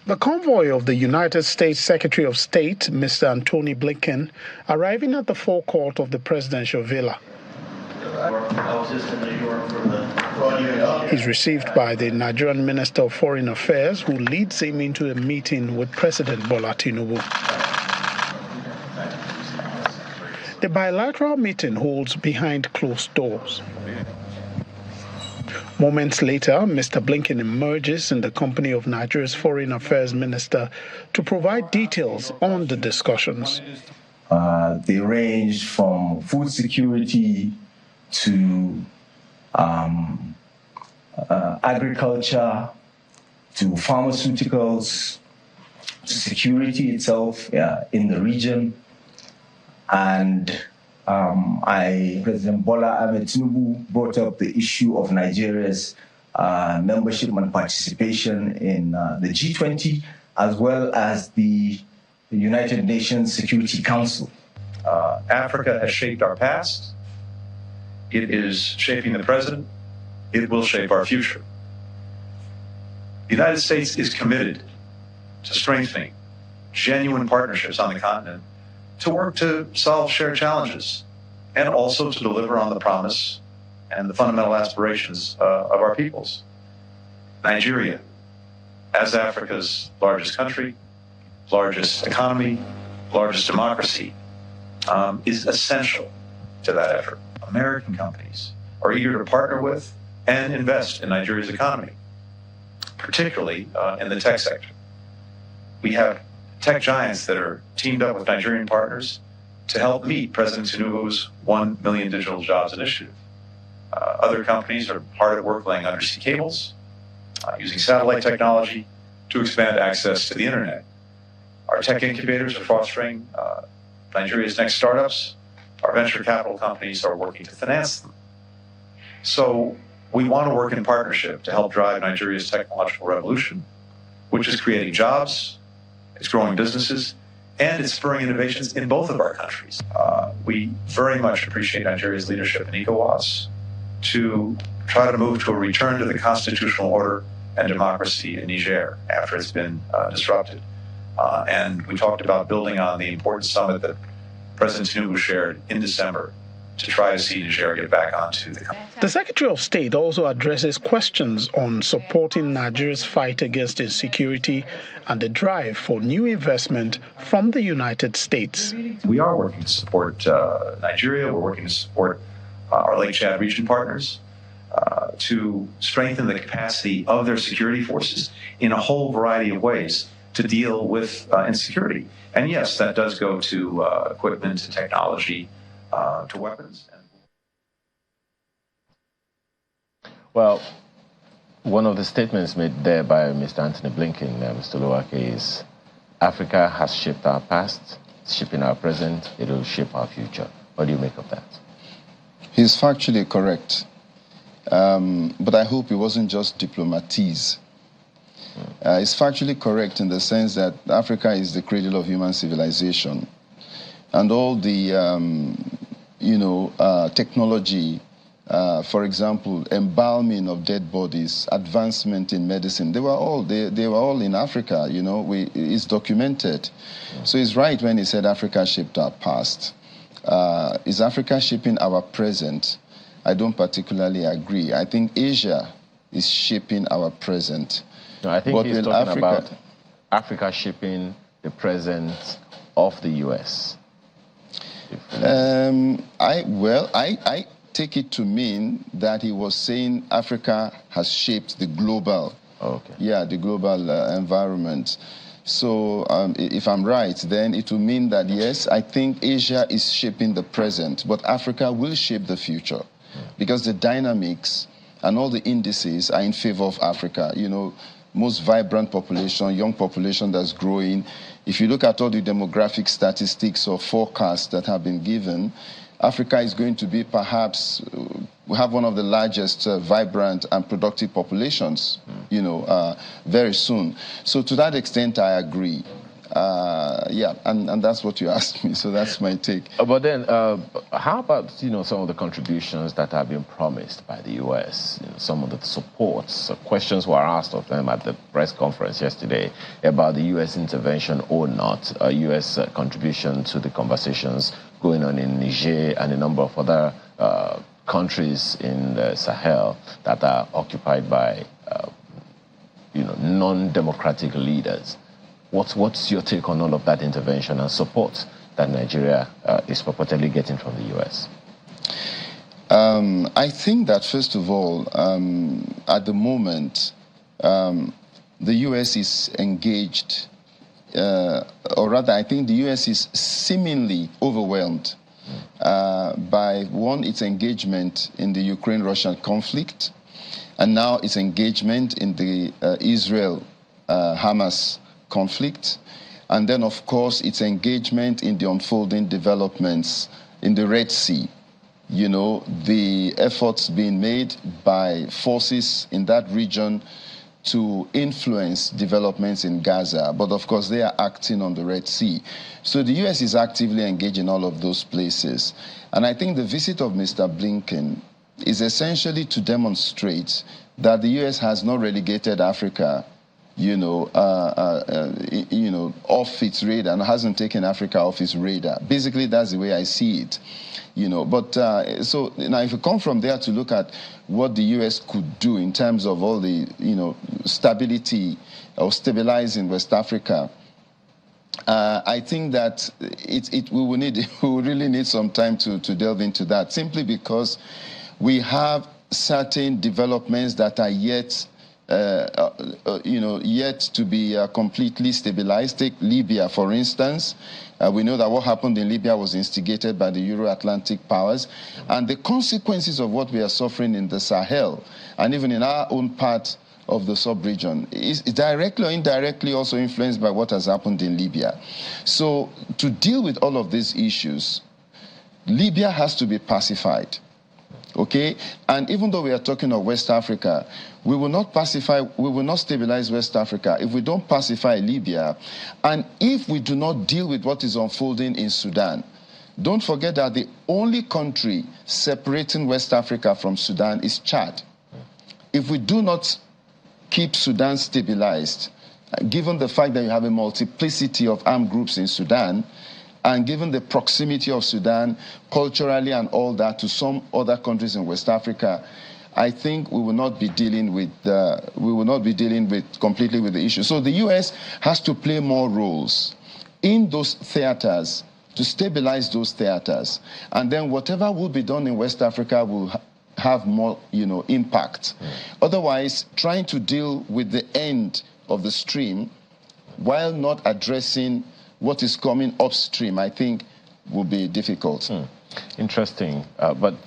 The convoy of the United States Secretary of State, Mr. Anthony Blinken, arriving at the forecourt of the presidential villa. He's received by the Nigerian Minister of Foreign Affairs, who leads him into a meeting with President Bola Tinubu. The bilateral meeting holds behind closed doors. Moments later, Mr. Blinken emerges in the company of Nigeria's Foreign Affairs Minister to provide details on the discussions. They range from food security to agriculture to pharmaceuticals to security itself in the region. And President Bola Ahmed Tinubu brought up the issue of Nigeria's membership and participation in the G20, as well as the United Nations Security Council. Africa has shaped our past. It is shaping the present. It will shape our future. The United States is committed to strengthening genuine partnerships on the continent, to work to solve shared challenges, and also to deliver on the promise and the fundamental aspirations of our peoples. Nigeria, as Africa's largest country, largest economy, largest democracy, is essential to that effort. American companies are eager to partner with and invest in Nigeria's economy, particularly in the tech sector. We have tech giants that are teamed up with Nigerian partners to help meet President Tinubu's 1 million digital jobs initiative. Other companies are hard at work laying undersea cables, using satellite technology to expand access to the internet. Our tech incubators are fostering Nigeria's next startups. Our venture capital companies are working to finance them. So we want to work in partnership to help drive Nigeria's technological revolution, which is creating jobs, it's growing businesses, and it's spurring innovations in both of our countries. We very much appreciate Nigeria's leadership in ECOWAS to try to move to a return to the constitutional order and democracy in Niger after it's been disrupted. And we talked about building on the important summit that President Tinubu shared in December to try to see Niger get back onto the continent. The Secretary of State also addresses questions on supporting Nigeria's fight against insecurity and the drive for new investment from the United States. We are working to support Nigeria. We're working to support our Lake Chad region partners to strengthen the capacity of their security forces in a whole variety of ways to deal with insecurity. And yes, that does go to equipment, to technology, to weapons. Well, one of the statements made there by Mr. Anthony Blinken, Mr. Oluwake, is Africa has shaped our past, it's shaping our present, it will shape our future. What do you make of that? He's factually correct. But I hope it wasn't just diplomatese. It's factually correct in the sense that Africa is the cradle of human civilization. And all the, technology, for example, embalming of dead bodies, advancement in medicine, they were all in Africa, it's documented. So he's right when he said Africa shaped our past. Is Africa shaping our present? I don't particularly agree. I think Asia is shaping our present. No, I think he's talking about Africa shaping the present of the U.S. I take it to mean that he was saying Africa has shaped the global, the global environment. So if I'm right, then it will mean that, yes, I think Asia is shaping the present, but Africa will shape the future because the dynamics and all the indices are in favor of Africa. You know, most vibrant population, young population that's growing. If you look at all the demographic statistics or forecasts that have been given, Africa is going to be perhaps have one of the largest vibrant and productive populations, you know, very soon. So to that extent, I agree. And that's what you asked me, so that's my take. But then, how about, you know, some of the contributions that have been promised by the U.S., you know, some of the supports, questions were asked of them at the press conference yesterday about the U.S. intervention or not, a U.S. contribution to the conversations going on in Niger and a number of other countries in the Sahel that are occupied by, you know, non-democratic leaders. What's your take on all of that intervention and support that Nigeria is purportedly getting from the U.S.? I think that, first of all, at the moment, the U.S. is engaged, or rather, I think the U.S. is seemingly overwhelmed by, one, its engagement in the Ukraine-Russia conflict, and now its engagement in the Israel-Hamas conflict, and then, of course, its engagement in the unfolding developments in the Red Sea. You know, the efforts being made by forces in that region to influence developments in Gaza, but of course they are acting on the Red Sea. So the U.S. is actively engaged in all of those places. And I think the visit of Mr. Blinken is essentially to demonstrate that the U.S. has not relegated Africa, off its radar, and hasn't taken Africa off its radar. Basically, that's the way I see it. You know, but so now if you come from there to look at what the U.S. could do in terms of all the, stability or stabilizing West Africa, I think that we will really need some time to delve into that, simply because we have certain developments that are yet to be completely stabilized. Take Libya, for instance. We know that what happened in Libya was instigated by the Euro-Atlantic powers, and the consequences of what we are suffering in the Sahel, and even in our own part of the sub-region, is directly or indirectly also influenced by what has happened in Libya. So to deal with all of these issues, Libya has to be pacified. Okay, and even though we are talking of West Africa, we will not stabilize West Africa if we don't pacify Libya, and if we do not deal with what is unfolding in Sudan. Don't forget that the only country separating West Africa from Sudan is Chad. If we do not keep Sudan stabilized, given the fact that you have a multiplicity of armed groups in Sudan, and given the proximity of Sudan culturally and all that to some other countries in West Africa, I think we will not be dealing with completely with the issue. So the U.S. has to play more roles in those theaters to stabilize those theaters, and then whatever will be done in West Africa will have more, impact. Otherwise, trying to deal with the end of the stream while not addressing what is coming upstream, I think, will be difficult. Interesting. But,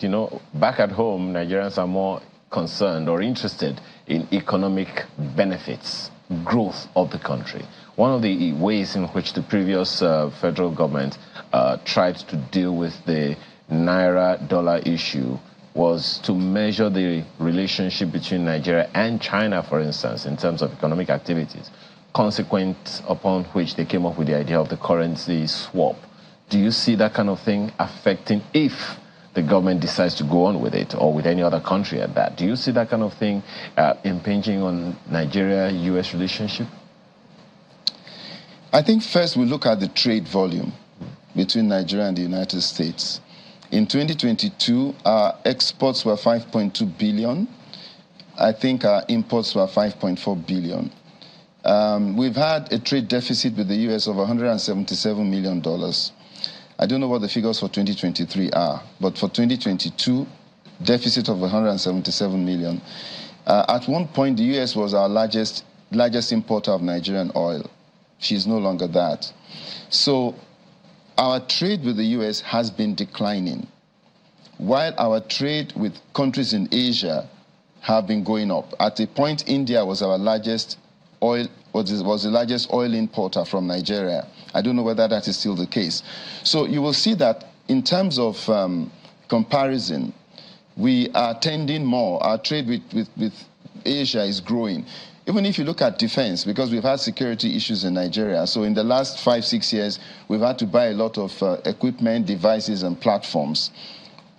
back at home, Nigerians are more concerned or interested in economic benefits, growth of the country. One of the ways in which the previous federal government tried to deal with the Naira-dollar issue was to measure the relationship between Nigeria and China, for instance, in terms of economic activities, consequent upon which they came up with the idea of the currency swap. Do you see that kind of thing affecting, if the government decides to go on with it, or with any other country at that? Do you see that kind of thing impinging on Nigeria-U.S. relationship? I think first we look at the trade volume between Nigeria and the United States. In 2022, our exports were 5.2 billion. I think our imports were 5.4 billion. We've had a trade deficit with the U.S. of $177 million. I don't know what the figures for 2023 are, but for 2022, deficit of 177 million. At one point, the U.S. was our largest importer of Nigerian oil. She's no longer that. So our trade with the U.S. has been declining, while our trade with countries in Asia have been going up. At a point, India was our largest was the largest oil importer from Nigeria. I don't know whether that is still the case. So you will see that in terms of comparison, we are tending more. Our trade with Asia is growing. Even if you look at defense, because we've had security issues in Nigeria, so in the last 5-6 years, we've had to buy a lot of equipment, devices, and platforms.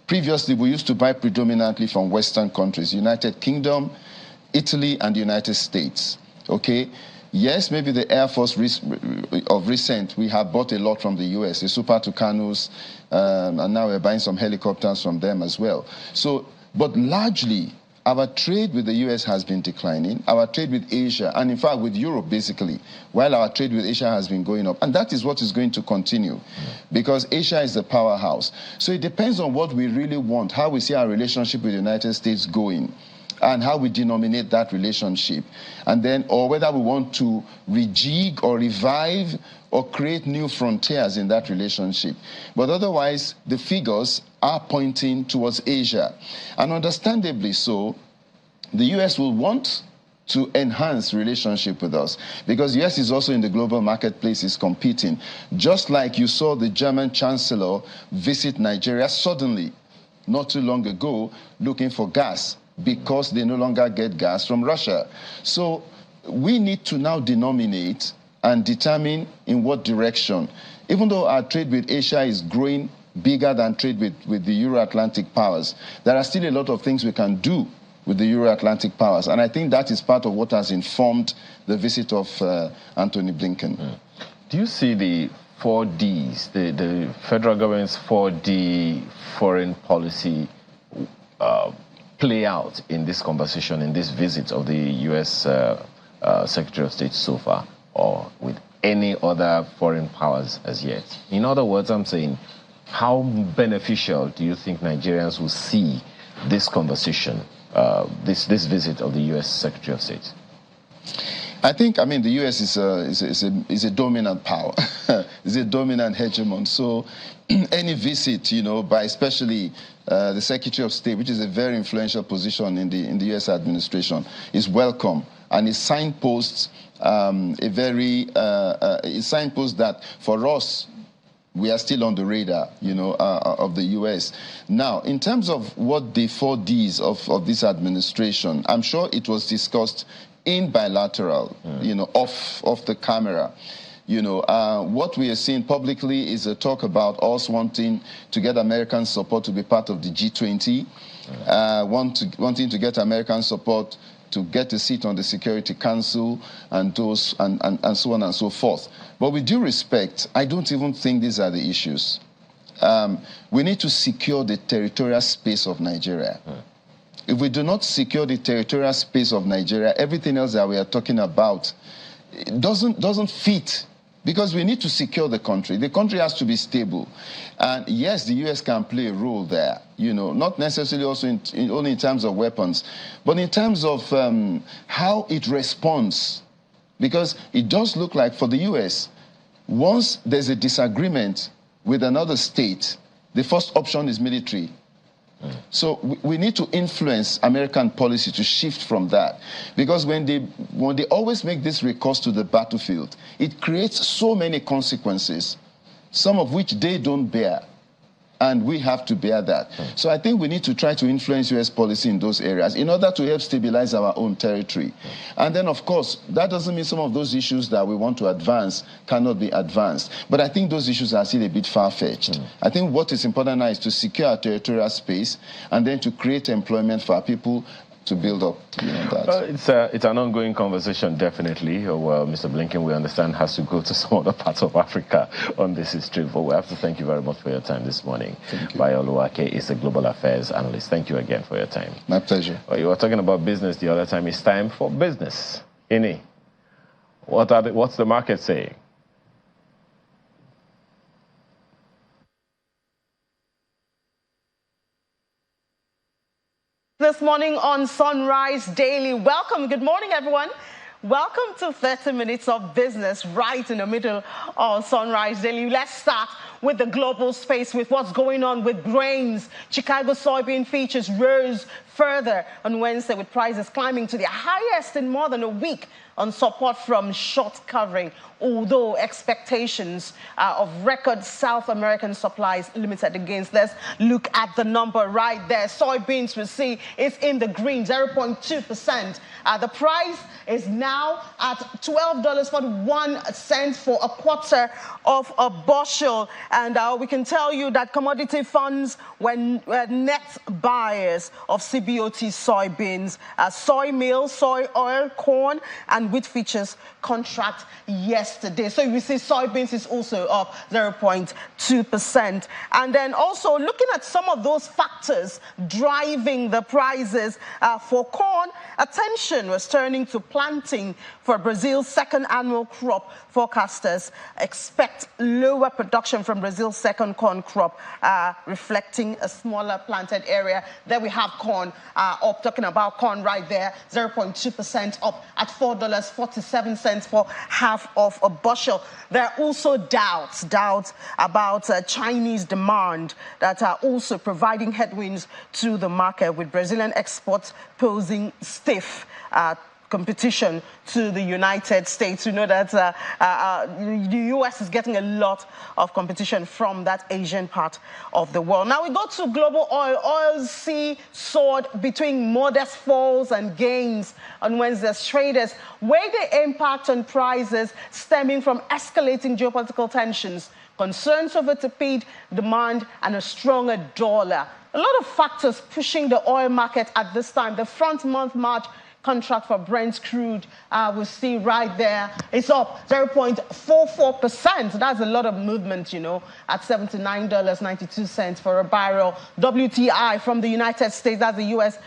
Previously, we used to buy predominantly from Western countries, United Kingdom, Italy, and the United States. Okay? Yes, maybe the Air Force of recent, we have bought a lot from the US, the Super Tucanos, and now we're buying some helicopters from them as well. So, but largely, our trade with the US has been declining, our trade with Asia, and in fact with Europe basically, while our trade with Asia has been going up. And that is what is going to continue, because Asia is the powerhouse. So it depends on what we really want, how we see our relationship with the United States going, and how we denominate that relationship, and then, or whether we want to rejig or revive or create new frontiers in that relationship. But otherwise, the figures are pointing towards Asia. And understandably so, the US will want to enhance relationship with us, because the US is also in the global marketplace, is competing. Just like you saw the German Chancellor visit Nigeria suddenly, not too long ago, looking for gas, because they no longer get gas from Russia. So we need to now denominate and determine in what direction. Even though our trade with Asia is growing bigger than trade with the Euro-Atlantic powers, there are still a lot of things we can do with the Euro-Atlantic powers. And I think that is part of what has informed the visit of Anthony Blinken. Do you see the 4Ds, the federal government's 4D foreign policy play out in this conversation, in this visit of the U.S. Secretary of State so far, or with any other foreign powers as yet? In other words, I'm saying, how beneficial do you think Nigerians will see this conversation, this visit of the U.S. Secretary of State? I think, I mean, the U.S. is a dominant power. It's a dominant hegemon. So any visit, you know, by especially the Secretary of State, which is a very influential position in the U.S. administration, is welcome. And it signposts it signposts that for us, we are still on the radar, you know, of the U.S. Now, in terms of what the 4Ds of this administration, I'm sure it was discussed in bilateral, you know, off the camera. You know, what we are seeing publicly is a talk about us wanting to get American support to be part of the G20, wanting to get American support to get a seat on the Security Council, and so on and so forth. But with due respect, I don't even think these are the issues. We need to secure the territorial space of Nigeria. If we do not secure the territorial space of Nigeria, everything else that we are talking about doesn't fit, because we need to secure the country. The country has to be stable. And yes, the U.S. can play a role there, you know, not necessarily also only in terms of weapons, but in terms of how it responds. Because it does look like for the U.S., once there's a disagreement with another state, the first option is military. So we need to influence American policy to shift from that, because when they always make this recourse to the battlefield, it creates so many consequences, some of which they don't bear, and we have to bear that. So I think we need to try to influence U.S. policy in those areas in order to help stabilize our own territory. And then, of course, that doesn't mean some of those issues that we want to advance cannot be advanced. But I think those issues are still a bit far-fetched. I think what is important now is to secure our territorial space and then to create employment for our people to build up, you know, that. It's an ongoing conversation, definitely. Well, Mr. Blinken, we understand, has to go to some other parts of Africa on this history. But we have to thank you very much for your time this morning. Bayo Oluwake is a global affairs analyst. Thank you again for your time. My pleasure. Well, you were talking about business the other time. It's time for business. Ini, what's the market saying? This morning on Sunrise Daily. Welcome. Good morning, everyone. Welcome to 30 Minutes of Business right in the middle of Sunrise Daily. Let's start with the global space, with what's going on with grains. Chicago soybean futures rose further on Wednesday, with prices climbing to their highest in more than a week on support from short covering, although expectations of record South American supplies limited against. Let's look at the number right there. Soybeans, we see, is in the green, 0.2%. The price is now at $12.41 for a quarter of a bushel. And we can tell you that commodity funds were net buyers of CBOT soybeans, soy meal, soy oil, corn, and wheat futures contract yesterday. So you see soybeans is also up 0.2%. And then also looking at some of those factors driving the prices for corn, attention was turning to planting for Brazil's second annual crop. Forecasters expect lower production from Brazil's second corn crop, reflecting a smaller planted area. There we have corn up, talking about corn right there, 0.2% up at $4.47 for half of a bushel. There are also doubts about Chinese demand that are also providing headwinds to the market, with Brazilian exports posing stiff competition to the United States. You know that the U.S. is getting a lot of competition from that Asian part of the world. Now we go to global oil. Oil soared between modest falls and gains on Wednesday's traders, weigh the impact on prices stemming from escalating geopolitical tensions, concerns over tepid demand, and a stronger dollar. A lot of factors pushing the oil market at this time. The front month March contract for Brent crude, we see right there, it's up 0.44%. That's a lot of movement, you know, at $79.92 for a barrel. WTI from the United States, that's the U.S.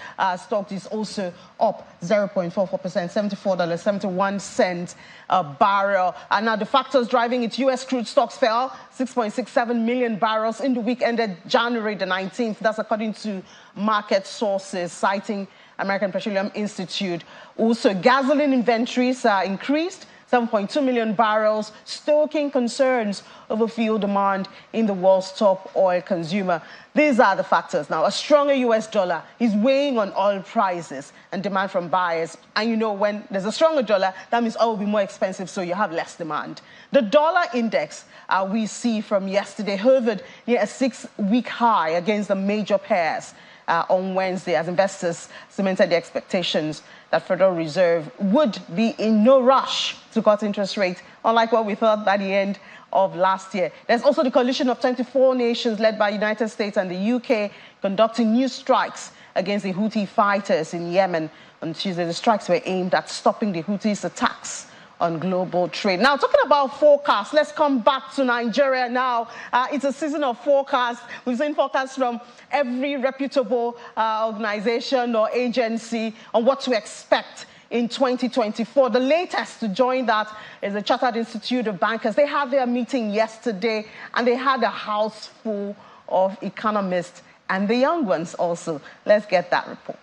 stock, is also up 0.44%, $74.71 a barrel. And now the factors driving it: U.S. crude stocks fell 6.67 million barrels in the week ended January the 19th. That's according to market sources, citing American Petroleum Institute. Also, gasoline inventories increased 7.2 million barrels, stoking concerns over fuel demand in the world's top oil consumer. These are the factors. Now, a stronger U.S. dollar is weighing on oil prices and demand from buyers. And you know, when there's a stronger dollar, that means oil will be more expensive, so you have less demand. The dollar index we see from yesterday hovered near a 6-week high against the major pairs on Wednesday, as investors cemented the expectations that Federal Reserve would be in no rush to cut interest rates, unlike what we thought by the end of last year. There's also the coalition of 24 nations led by the United States and the UK conducting new strikes against the Houthi fighters in Yemen. On Tuesday, the strikes were aimed at stopping the Houthis' attacks on global trade. Now, talking about forecasts, let's come back to Nigeria now. It's a season of forecasts. We've seen forecasts from every reputable organization or agency on what to expect in 2024. The latest to join that is the Chartered Institute of Bankers. They had their meeting yesterday, and they had a house full of economists and the young ones also. Let's get that report.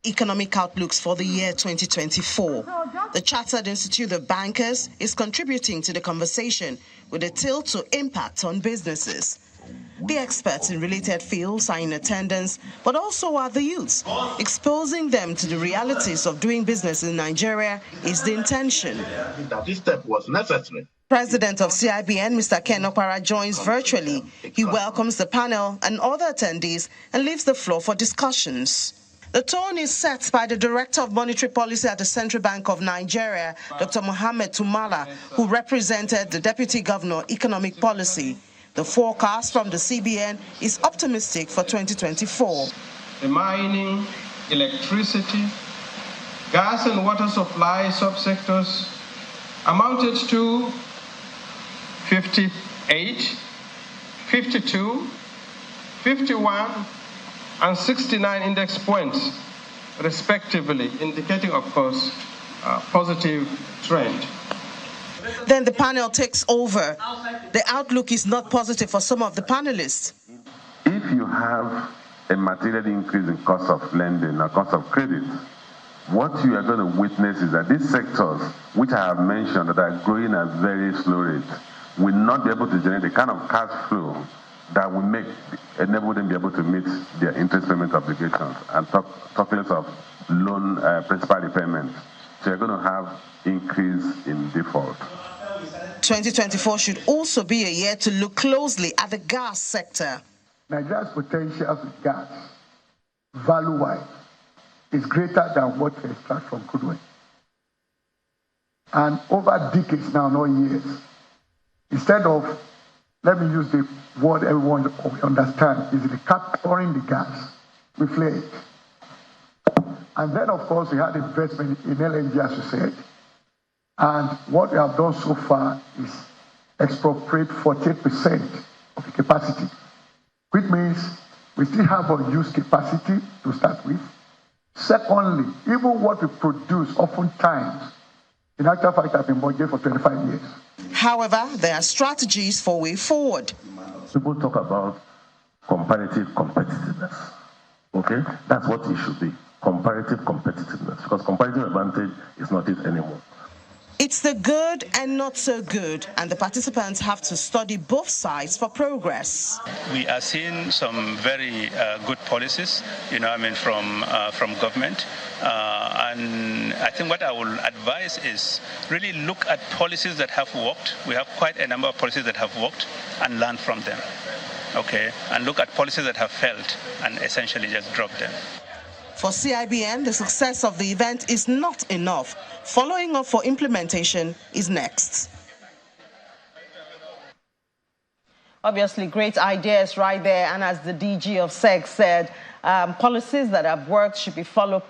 Economic outlooks for the year 2024. The Chartered Institute of Bankers is contributing to the conversation with a tilt to impact on businesses. The experts in related fields are in attendance, but also are the youths. Exposing them to the realities of doing business in Nigeria is the intention. That this step was necessary. President of CIBN, Mr. Ken Okpara, joins virtually. He welcomes the panel and other attendees and leaves the floor for discussions. The tone is set by the Director of Monetary Policy at the Central Bank of Nigeria, Dr. Mohammed Tumala, who represented the Deputy Governor Economic Policy. The forecast from the CBN is optimistic for 2024. The mining, electricity, gas and water supply subsectors amounted to 58, 52, 51, and 69 index points, respectively, indicating, of course, a positive trend. Then the panel takes over. The outlook is not positive for some of the panelists. If if you have a material increase in cost of lending or cost of credit, what you are going to witness is that these sectors, which I have mentioned that are growing at very slow rates, will not be able to generate the kind of cash flow that will enable them to be able to meet their interest payment obligations, and talk less of loan principal repayments. So you're going to have increase in default. 2024 should also be a year to look closely at the gas sector. Nigeria's potential with gas, value-wise, is greater than what we extract from crude oil. And over decades now, not years, instead of, let me use the word everyone understands, is the capturing the gas, we flare it. And then, of course, we had investment in LNG, as you said. And what we have done so far is expropriate 48% of the capacity, which means we still have unused capacity to start with. Secondly, even what we produce oftentimes, in actual fact, have been budgeted for 25 years. However, there are strategies for way forward. People talk about comparative competitiveness. Okay? That's what it should be. Comparative competitiveness. Because comparative advantage is not it anymore. It's the good and not so good, and the participants have to study both sides for progress. We are seeing some very good policies, from government. And I think what I will advise is really look at policies that have worked. We have quite a number of policies that have worked, and learn from them. Okay, and look at policies that have failed and essentially just drop them. For CIBN, the success of the event is not enough. Following up for implementation is next. Obviously, great ideas right there. And as the DG of SEC said, policies that have worked should be followed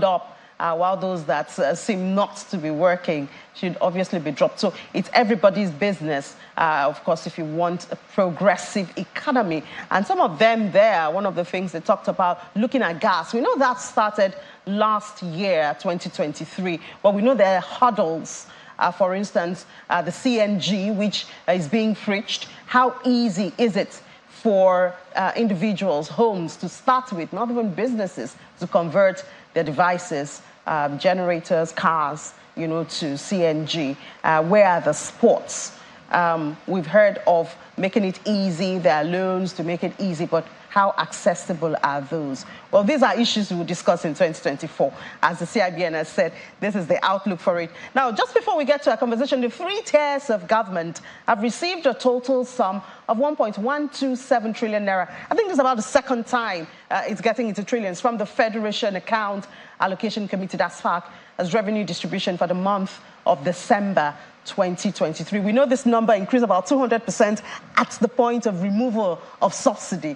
up, while those that seem not to be working should obviously be dropped. So it's everybody's business, of course, if you want a progressive economy. And some of them there, one of the things they talked about, looking at gas. We know that started last year, 2023, but we know there are hurdles. For instance, the CNG, which is being preached. How easy is it for individuals, homes to start with, not even businesses, to convert their devices, generators, cars, to CNG? Where are the sports? We've heard of making it easy. There are loans to make it easy, but how accessible are those? Well, these are issues we will discuss in 2024. As the CIBN has said, this is the outlook for it. Now, just before we get to our conversation, the 3 tiers of government have received a total sum of 1.127 trillion naira. I think this is about the second time it's getting into trillions from the Federation Account Allocation Committee, that's FAC, as revenue distribution for the month of December 2023. We know this number increased about 200% at the point of removal of subsidy.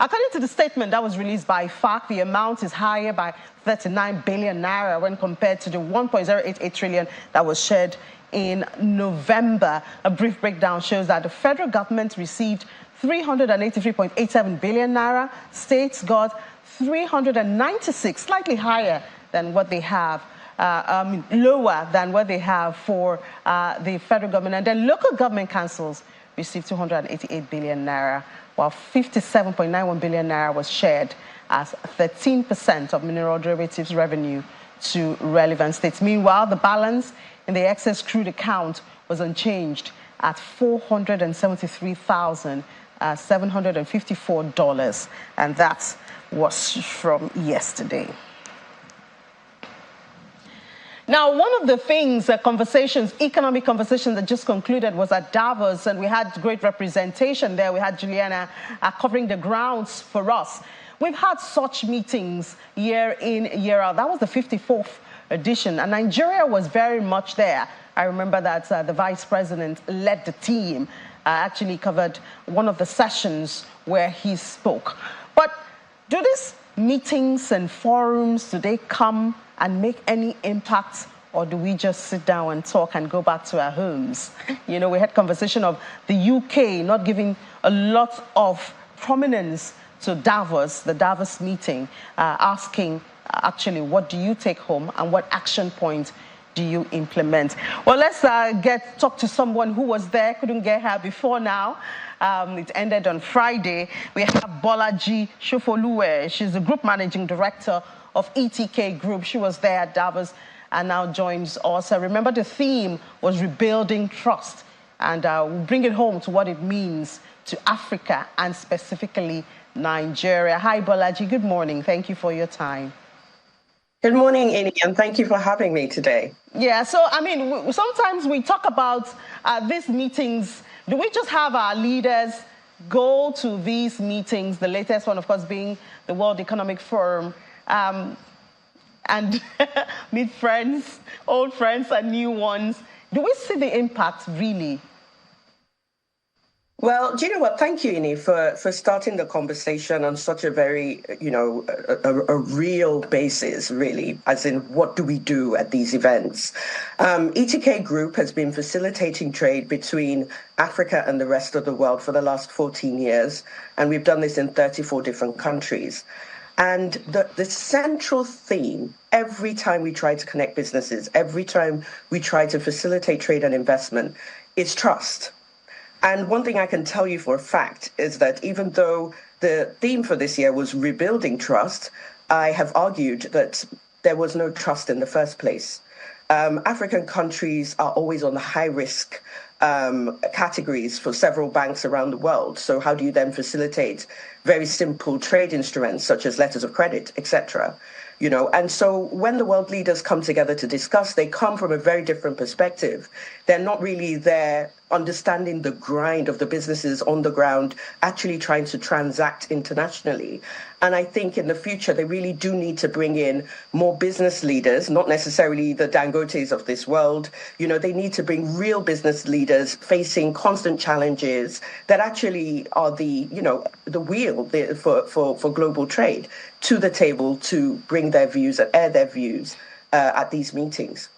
According to the statement that was released by FAC, the amount is higher by 39 billion naira when compared to the 1.088 trillion that was shared in November. A brief breakdown shows that the federal government received 383.87 billion naira, states got 396, slightly higher than what they have. Lower than what they have for the federal government. And then local government councils received 288 billion naira, while 57.91 billion naira was shared as 13% of mineral derivatives revenue to relevant states. Meanwhile, the balance in the excess crude account was unchanged at $473,754, and that was from yesterday. Now, one of the things, economic conversations that just concluded was at Davos, and we had great representation there. We had Juliana covering the grounds for us. We've had such meetings year in, year out. That was the 54th edition, and Nigeria was very much there. I remember that the vice president led the team, actually covered one of the sessions where he spoke. But do these meetings and forums, do they come and make any impact, or do we just sit down and talk and go back to our homes? We had conversation of the UK not giving a lot of prominence to Davos, the Davos meeting, asking actually what do you take home and what action point do you implement? Well, let's talk to someone who was there, couldn't get her before now. It ended on Friday. We have Bolaji Shofoluwe. She's the Group Managing Director of ETK Group. She was there at Davos and now joins us. Remember, the theme was rebuilding trust, and we'll bring it home to what it means to Africa and specifically Nigeria. Hi, Bolaji. Good morning. Thank you for your time. Good morning, Ini, and thank you for having me today. Yeah, so, I mean, sometimes we talk about these meetings. Do we just have our leaders go to these meetings, the latest one, of course, being the World Economic Forum, and meet friends, old friends and new ones? Do we see the impact, really? Well, do you know what? Thank you, Ini, for starting the conversation on such a very, a real basis, really, as in what do we do at these events? ETK Group has been facilitating trade between Africa and the rest of the world for the last 14 years, and we've done this in 34 different countries. And the central theme, every time we try to connect businesses, every time we try to facilitate trade and investment, is trust. And one thing I can tell you for a fact is that even though the theme for this year was rebuilding trust, I have argued that there was no trust in the first place. African countries are always on the high-risk categories for several banks around the world. So how do you then facilitate very simple trade instruments such as letters of credit, etc.? And so when the world leaders come together to discuss, they come from a very different perspective. They're not really there understanding the grind of the businesses on the ground, actually trying to transact internationally. And I think in the future, they really do need to bring in more business leaders, not necessarily the Dangotes of this world. They need to bring real business leaders facing constant challenges that actually are the wheel for global trade to the table to bring their views and air their views at these meetings.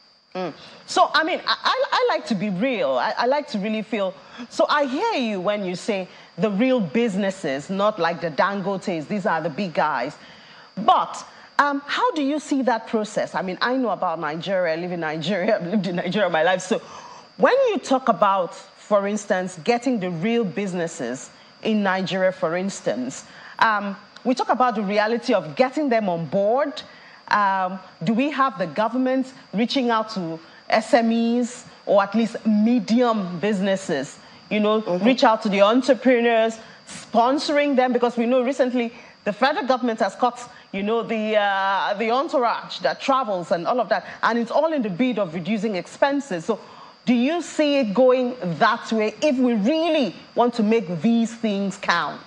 So, I mean, I like to be real. I like to really feel. So I hear you when you say the real businesses, not like the Dangotes. These are the big guys. But how do you see that process? I mean, I know about Nigeria. I live in Nigeria. I've lived in Nigeria my life. So when you talk about, for instance, getting the real businesses in Nigeria, for instance, we talk about the reality of getting them on board. Do we have the government reaching out to SMEs or at least medium businesses, reach out to the entrepreneurs, sponsoring them? Because we know recently the federal government has cut, the entourage that travels and all of that. And it's all in the bid of reducing expenses. So do you see it going that way if we really want to make these things count?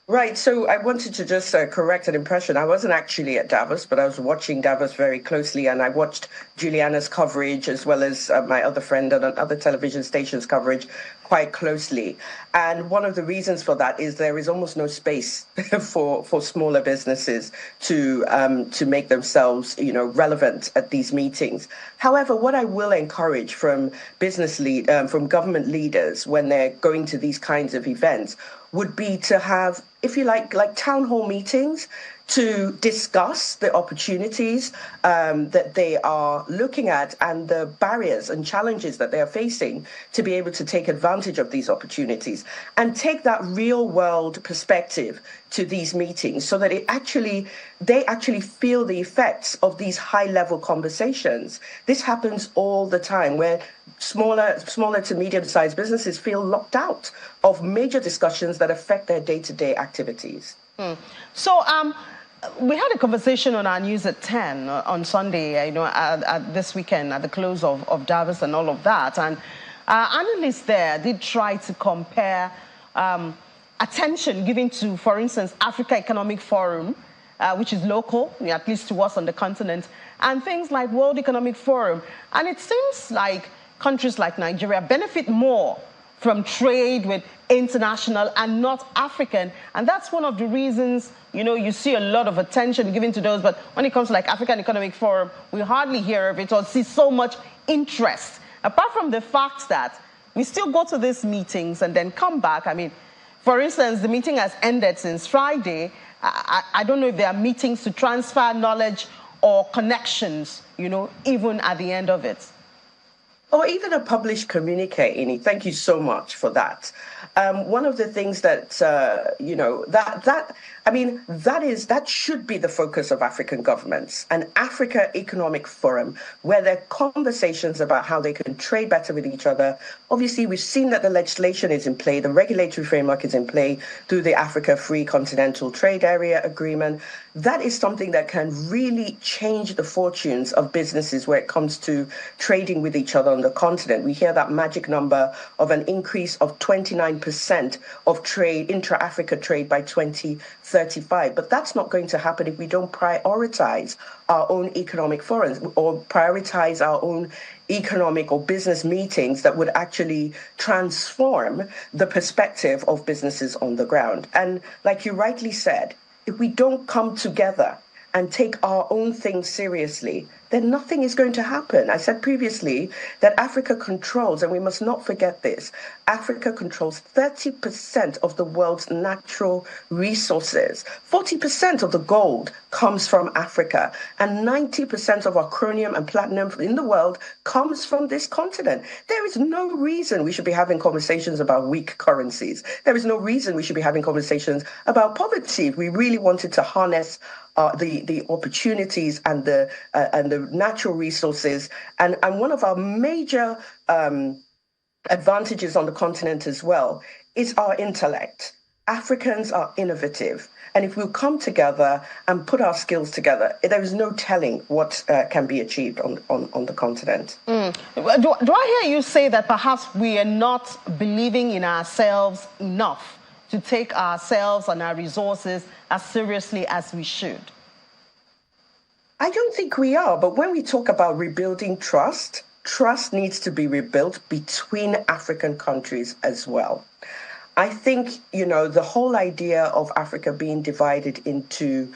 Right. So I wanted to just correct an impression. I wasn't actually at Davos, but I was watching Davos very closely, and I watched Juliana's coverage as well as my other friend and other television stations' coverage quite closely. And one of the reasons for that is there is almost no space for smaller businesses to make themselves, relevant at these meetings. However, what I will encourage from from government leaders when they're going to these kinds of events would be to have, if you like town hall meetings to discuss the opportunities that they are looking at and the barriers and challenges that they are facing to be able to take advantage of these opportunities and take that real world perspective to these meetings so that they actually feel the effects of these high level conversations. This happens all the time where smaller to medium sized businesses feel locked out of major discussions that affect their day-to-day activities. So we had a conversation on our news at 10 on Sunday, this weekend at the close of Davos and all of that. And analysts there did try to compare attention given to, for instance, Africa Economic Forum, which is local, at least to us on the continent, and things like World Economic Forum. And it seems like countries like Nigeria benefit more from trade with international and not African. And that's one of the reasons, you see a lot of attention given to those. But when it comes to like African Economic Forum, we hardly hear of it or see so much interest. Apart from the fact that we still go to these meetings and then come back. I mean, for instance, the meeting has ended since Friday. I don't know if there are meetings to transfer knowledge or connections, you know, even at the end of it? Or even a published communique, Ini. Thank you so much for that. One of the things that, you know, that should be the focus of African governments, an Africa Economic Forum, where there are conversations about how they can trade better with each other. Obviously, we've seen that the legislation is in play, the regulatory framework is in play through the Africa Free Continental Trade Area Agreement. That is something that can really change the fortunes of businesses where it comes to trading with each other on the continent. We hear that magic number of an increase of 29% of trade, intra-Africa trade by 2035. But that's not going to happen if we don't prioritize our own economic forums or prioritize our own economic or business meetings that would actually transform the perspective of businesses on the ground. And like you rightly said, if we don't come together and take our own things seriously, then nothing is going to happen. I said previously that Africa controls, and we must not forget this, Africa controls 30% of the world's natural resources. 40% of the gold comes from Africa, and 90% of our chromium and platinum in the world comes from this continent. There is no reason we should be having conversations about weak currencies. There is no reason we should be having conversations about poverty if we really wanted to harness the opportunities and the natural resources. And one of our major advantages on the continent as well is our intellect. Africans are innovative. And if we'll come together and put our skills together, there is no telling what can be achieved on the continent. Do I hear you say that perhaps we are not believing in ourselves enough to take ourselves and our resources as seriously as we should? I don't think we are, but when we talk about rebuilding trust, trust needs to be rebuilt between African countries as well. I think, you know, the whole idea of Africa being divided into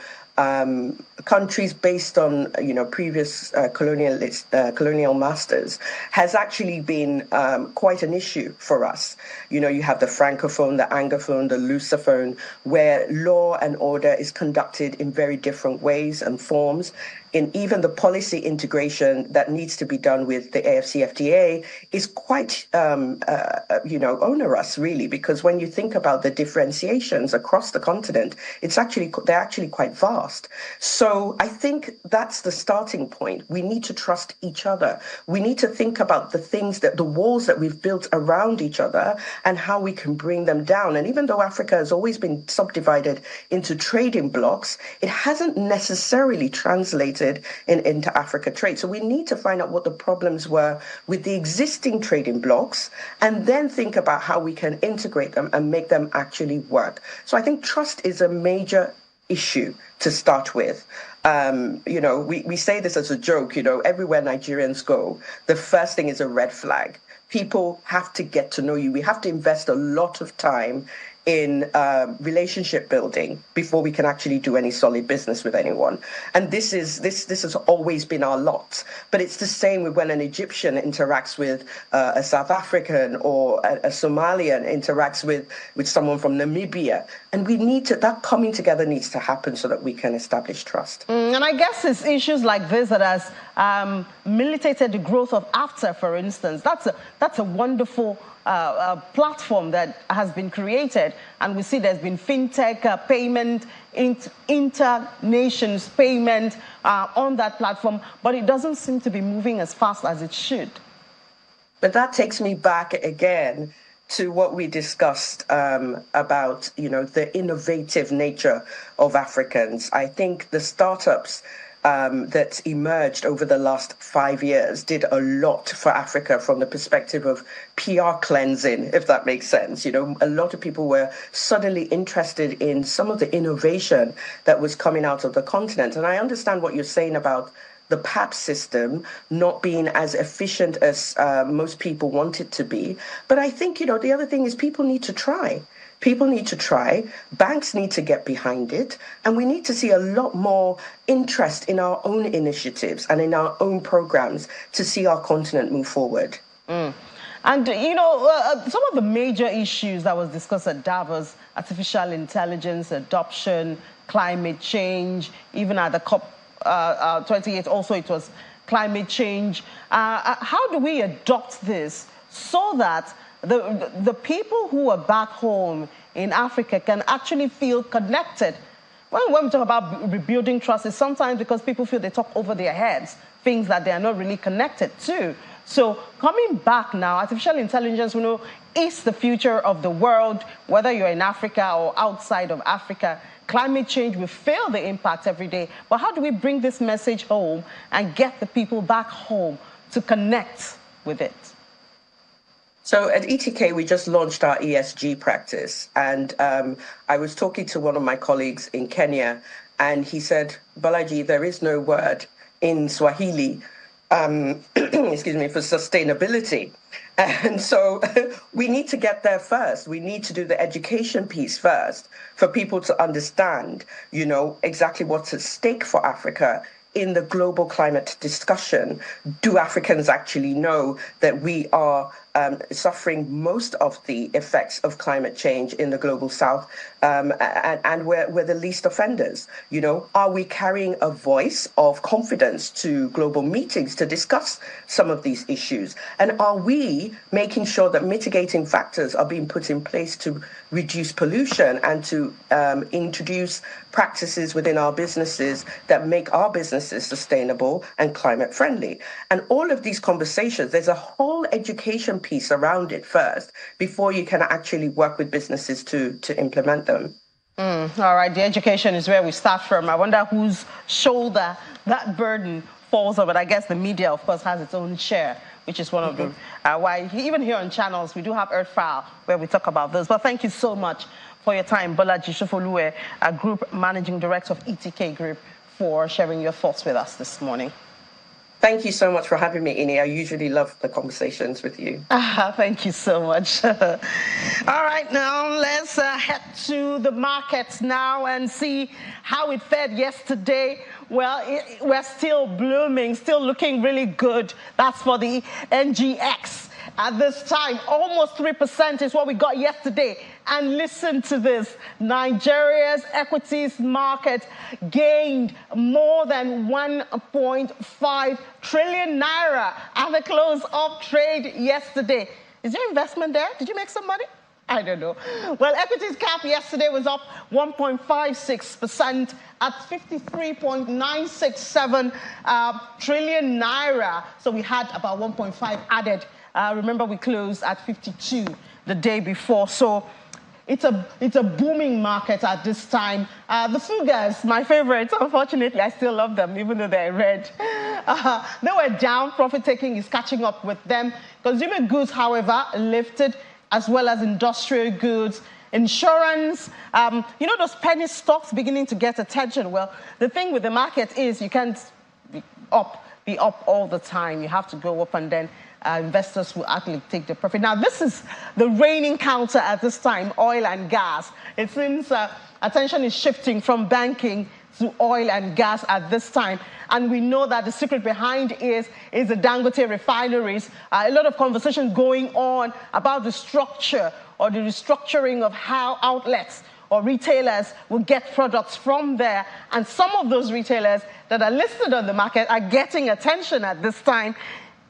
countries based on, you know, previous colonial masters has actually been quite an issue for us. You know, you have the Francophone, the Anglophone, the Lusophone, where law and order is conducted in very different ways and forms. In even the policy integration that needs to be done with the AfCFTA is quite, you know, onerous, really, because when you think about the differentiations across the continent, they're actually quite vast. So I think that's the starting point. We need to trust each other. We need to think about the walls that we've built around each other and how we can bring them down. And even though Africa has always been subdivided into trading blocks, it hasn't necessarily translated into Africa trade. So we need to find out what the problems were with the existing trading blocks and then think about how we can integrate them and make them actually work. So I think trust is a major issue to start with. You know, we say this as a joke, you know, everywhere Nigerians go, the first thing is a red flag. People have to get to know you. We have to invest a lot of time in relationship building before we can actually do any solid business with anyone. And this has always been our lot. But it's the same with when an Egyptian interacts with a South African or a Somalian interacts with someone from Namibia. And that coming together needs to happen so that we can establish trust. And I guess it's issues like this that has militated the growth of AfTA, for instance. That's a wonderful platform that has been created, and we see there's been fintech payment, inter-nations payment on that platform, but it doesn't seem to be moving as fast as it should. But that takes me back again to what we discussed about, you know, the innovative nature of Africans. I think the startups that emerged over the last 5 years did a lot for Africa from the perspective of PR cleansing, if that makes sense. You know, a lot of people were suddenly interested in some of the innovation that was coming out of the continent. And I understand what you're saying about the PAP system not being as efficient as most people want it to be. But I think, you know, the other thing is people need to try. People need to try, banks need to get behind it, and we need to see a lot more interest in our own initiatives and in our own programs to see our continent move forward. And, you know, some of the major issues that was discussed at Davos, artificial intelligence, adoption, climate change, even at the COP 28, also it was climate change. How do we adopt this so that the people who are back home in Africa can actually feel connected? When we talk about rebuilding trust, it's sometimes because people feel they talk over their heads, things that they are not really connected to. So coming back now, artificial intelligence, we know, is the future of the world, whether you're in Africa or outside of Africa. Climate change, we feel the impact every day. But how do we bring this message home and get the people back home to connect with it? So at ETK, we just launched our ESG practice. And I was talking to one of my colleagues in Kenya, and he said, Balaji, there is no word in Swahili, excuse me, for sustainability. And so we need to get there first. We need to do the education piece first for people to understand, you know, exactly what's at stake for Africa in the global climate discussion. Do Africans actually know that we are suffering most of the effects of climate change in the global south, and we're the least offenders? You know, are we carrying a voice of confidence to global meetings to discuss some of these issues? And are we making sure that mitigating factors are being put in place to reduce pollution and to introduce practices within our businesses that make our businesses sustainable and climate friendly? And all of these conversations, there's a whole education piece around it first before you can actually work with businesses to implement them. All right, the education is where we start from. I wonder whose shoulder that burden falls on, but I guess the media, of course, has its own share, which is one of the why even here on channels we do have Earth File where we talk about this. But thank you so much for your time, Bolaji Shofolue, a Group Managing Director of ETK Group, for sharing your thoughts with us this morning. Thank you so much for having me, Ini. I usually love the conversations with you. Thank you so much. All right, now let's head to the markets now and see how it fared yesterday. Well, we're still blooming, still looking really good. That's for the NGX. At this time, almost 3% is what we got yesterday. And listen to this, Nigeria's equities market gained more than 1.5 trillion naira at the close of trade yesterday. Is there investment there? Did you make some money? I don't know. Well, equities cap yesterday was up 1.56% at 53.967 trillion naira. So we had about 1.5 added. Remember, we closed at 52 the day before. So it's a booming market at this time. The Fugas, my favorites, unfortunately, I still love them, even though they're red. They were down. Profit taking is catching up with them. Consumer goods, however, lifted, as well as industrial goods. Insurance, you know those penny stocks beginning to get attention? Well, the thing with the market is you can't be up all the time. You have to go up, and then investors will actually take the profit. Now, this is the reigning counter at this time, oil and gas. It seems attention is shifting from banking to oil and gas at this time. And we know that the secret behind is the Dangote refineries. A lot of conversation going on about the structure or the restructuring of how outlets or retailers will get products from there. And some of those retailers that are listed on the market are getting attention at this time.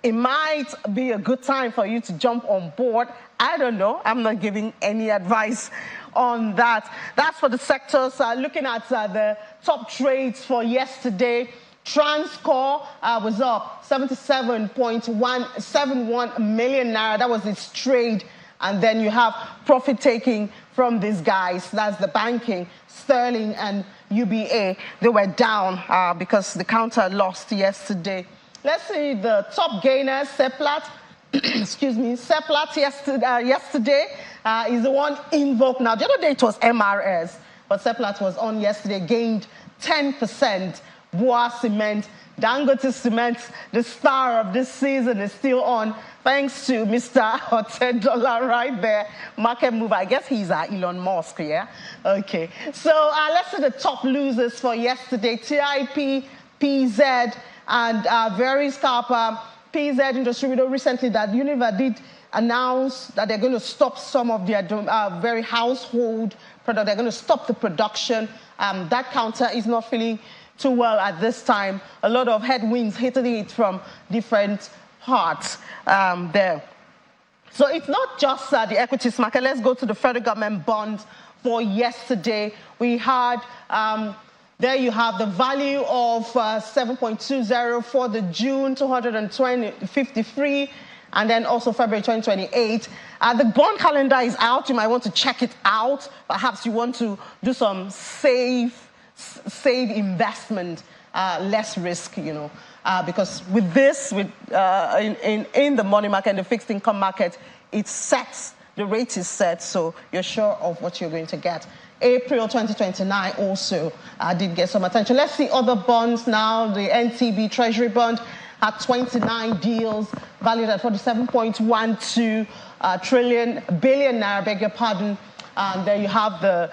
It might be a good time for you to jump on board. I don't know. I'm not giving any advice on that. That's for the sectors. Looking at the top trades for yesterday, Transcore was up 77.171 million naira. That was its trade. And then you have profit taking from these guys. That's the banking, Sterling and UBA. They were down because the counter lost yesterday. Let's see the top gainers. Seplat, excuse me, Seplat yesterday is the one invoked. Now, the other day it was MRS, but Seplat was on yesterday, gained 10%. Boa Cement, Dangote Cement, the star of this season, is still on, thanks to Mr. $10 right there. Market move, I guess he's Elon Musk, yeah? Okay, so let's see the top losers for yesterday. TIP, PZ, and Veris Copper. PZ Industry, we know recently that Unilever did announce that they're going to stop some of their very household product. They're going to stop the production. That counter is not feeling too well at this time. A lot of headwinds hitting it from different parts there. So it's not just the equities market. Let's go to the federal government bonds for yesterday. We had, there you have the value of 7.20 for the June 220.53, and then also February 2028. The bond calendar is out. You might want to check it out. Perhaps you want to do some safe investment, less risk, you know. Because with this, in the money market and the fixed income market, it sets, the rate is set, so you're sure of what you're going to get. April 2029 also did get some attention. Let's see other bonds now. The NTB Treasury bond had 29 deals valued at 47.12 billion naira, beg your pardon. There you have the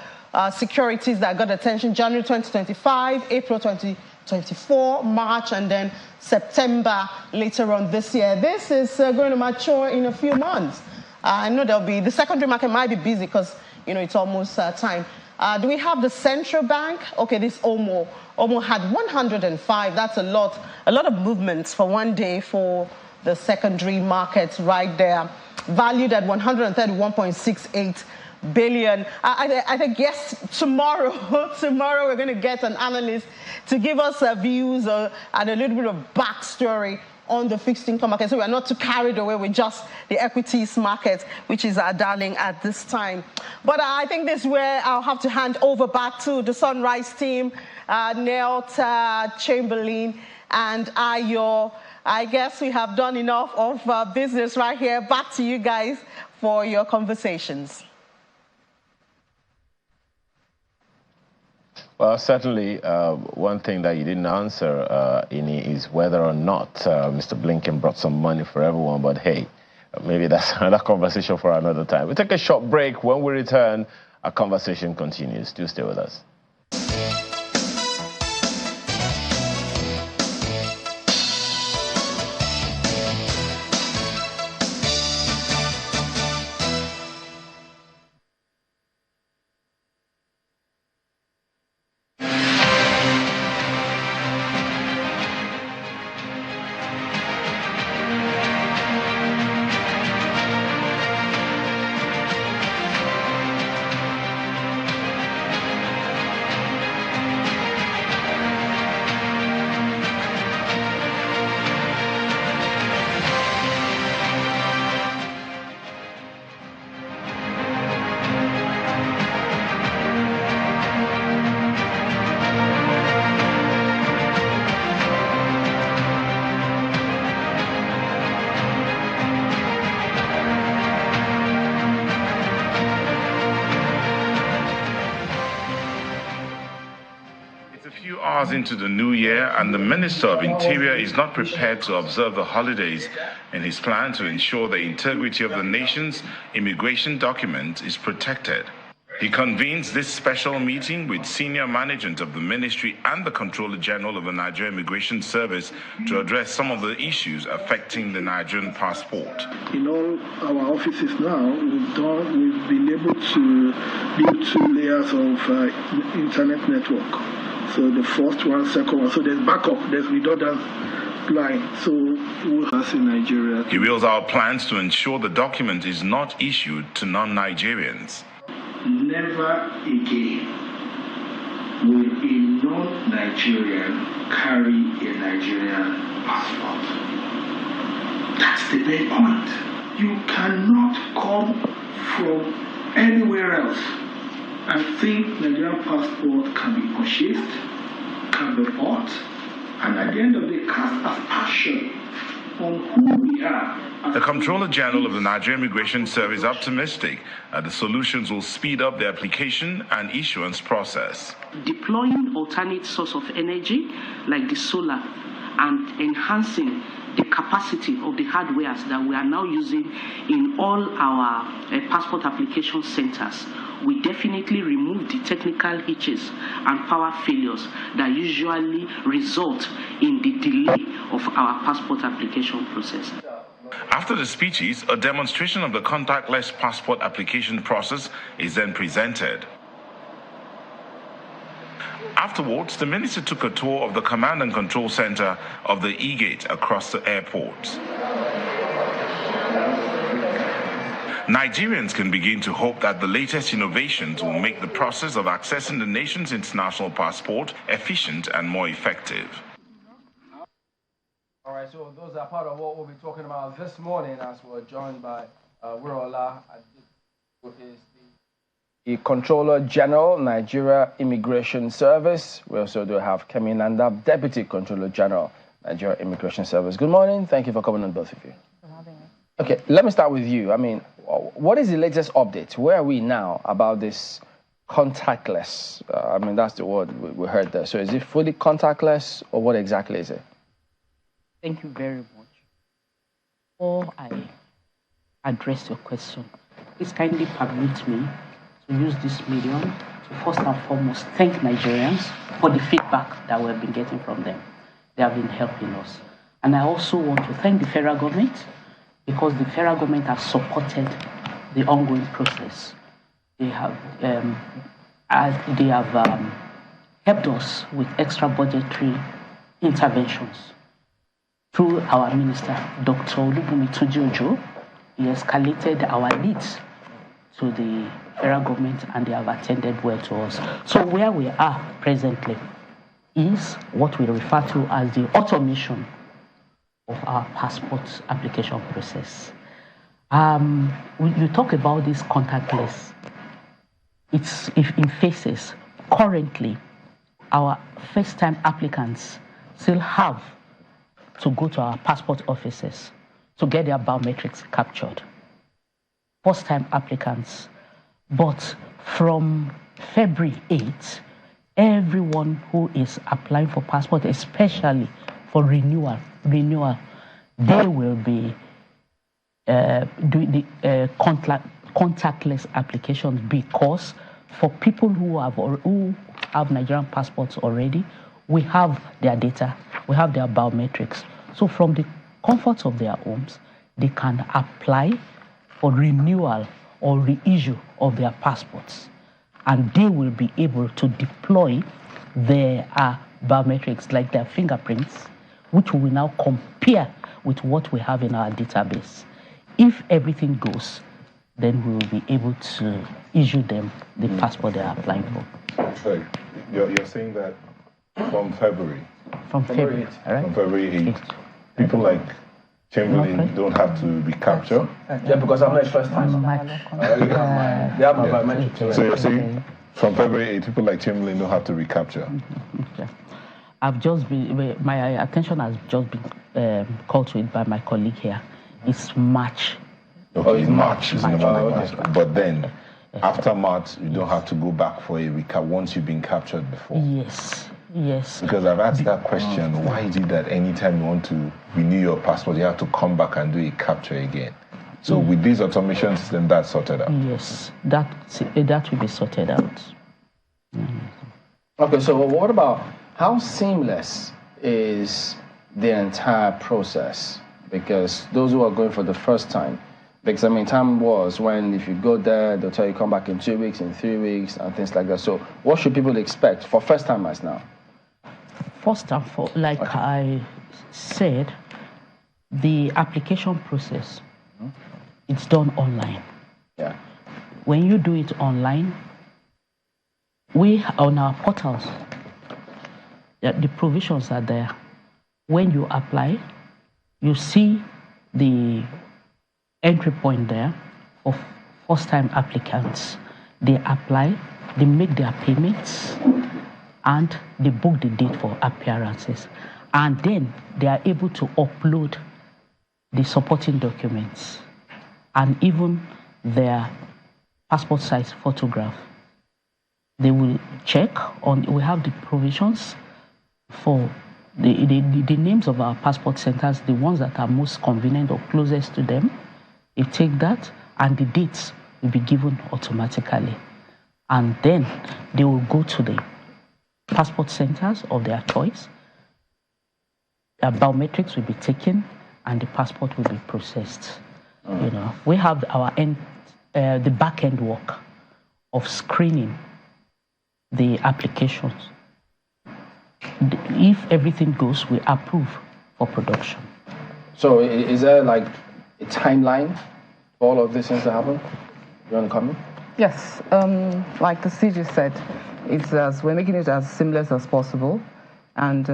securities that got attention: January 2025, April 2024, March, and then September later on this year. This is going to mature in a few months. I know there'll be, the secondary market might be busy because, you know, it's almost time. Do we have the central bank? Okay, this OMO. OMO had 105. That's a lot of movements for one day for the secondary market right there. Valued at 131.68 billion. I think, yes, tomorrow we're going to get an analyst to give us views and a little bit of backstory on the fixed income market. So we're not too carried away with just the equities market, which is our darling at this time. But I think this is where I'll have to hand over back to the Sunrise team, Nelta, Chamberlain, and Ayo. I guess we have done enough of business right here. Back to you guys for your conversations. Well, certainly, one thing that you didn't answer, Ini, is whether or not Mr. Blinken brought some money for everyone. But hey, maybe that's another conversation for another time. We'll take a short break. When we return, our conversation continues. Do stay with us. Into the new year, and the Minister of Interior is not prepared to observe the holidays in his plan to ensure the integrity of the nation's immigration document is protected. He convenes this special meeting with senior management of the ministry and the Controller General of the Nigerian Immigration Service to address some of the issues affecting the Nigerian passport. In all our offices now, we've been able to build 2 layers of internet network. So the first one, second one. So there's backup, there's redundant line. So we'll have in Nigeria. He wheels out plans to ensure the document is not issued to non-Nigerians. Never again will a non-Nigerian carry a Nigerian passport. That's the main point. You cannot come from anywhere else and think Nigerian passport can be purchased, can be bought, and at the end of the day, cast aspersion on who we are. The Controller General of the Nigerian Immigration Service is optimistic that the solutions will speed up the application and issuance process. Deploying alternate source of energy like the solar and enhancing the capacity of the hardwares that we are now using in all our passport application centers, we definitely remove the technical hitches and power failures that usually result in the delay of our passport application process. After the speeches, a demonstration of the contactless passport application process is then presented. Afterwards, the minister took a tour of the command and control center of the e-gate across the airport. Nigerians can begin to hope that the latest innovations will make the process of accessing the nation's international passport efficient and more effective. All right, so those are part of what we'll be talking about this morning as we're joined by Wurola, who is the Controller General, Nigeria Immigration Service. We also do have Kemi Nanda, Deputy Controller General, Nigeria Immigration Service. Good morning. Thank you for coming on, both of you. For having me. Okay, let me start with you. I mean, what is the latest update? Where are we now about this contactless? I mean, that's the word we heard there. So is it fully contactless, or what exactly is it? Thank you very much. Before I address your question, please kindly permit me to use this medium to first and foremost thank Nigerians for the feedback that we've been getting from them. They have been helping us. And I also want to thank the federal government, because the federal government has supported the ongoing process. They have helped us with extra budgetary interventions. Through our minister, Dr. Olubunmi Tunji-Ojo, he escalated our needs to the federal government, and they have attended well to us. So where we are presently is what we refer to as the automation of our passport application process. You talk about this contactless. It's in phases. Currently, our first-time applicants still have to go to our passport offices to get their biometrics captured. First-time applicants. But from February 8th, everyone who is applying for passport, especially for renewal, they will be doing the contactless applications, because for people who have Nigerian passports already, we have their data, we have their biometrics. So from the comfort of their homes, they can apply for renewal or reissue of their passports, and they will be able to deploy their biometrics, like their fingerprints, which we will now compare with what we have in our database. If everything goes, then we will be able to issue them the passport they are applying for. So you're saying that from February? From February, right? From February 8th, people like Chamberlain don't have to be captured? Yeah, because I'm not first time. They have my biometrics. So you're saying from February 8th, people like Chamberlain don't have to recapture? Okay. My attention has just been called to it by my colleague here. It's March. Okay, it's March. But then, after March, you don't have to go back for a recap once you've been captured before? Yes. Because I've asked that question, why is it that anytime you want to renew your passport, you have to come back and do a capture again? So with this automation system, that's sorted out? Yes, that will be sorted out. Okay, so what about how seamless is the entire process? Because those who are going for the first time, because I mean, time was when if you go there, they'll tell you come back in 2 weeks, in 3 weeks, and things like that. So what should people expect for first timers now? First and foremost, like I said, the application process, it's done online. Yeah. When you do it online, we on our portals, the provisions are there. When you apply, you see the entry point there for first-time applicants. They apply, they make their payments, and they book the date for appearances. And then they are able to upload the supporting documents and even their passport size photograph. They will check on, we have the provisions for the names of our passport centers, the ones that are most convenient or closest to them. They take that, and the dates will be given automatically. And then they will go to the passport centers of their choice. Their biometrics will be taken, and the passport will be processed. You know, we have our the back-end work of screening the applications if everything goes, we approve for production. So is there like a timeline for all of these things to happen? You want to comment? Yes, like the CG said, we're making it as seamless as possible. And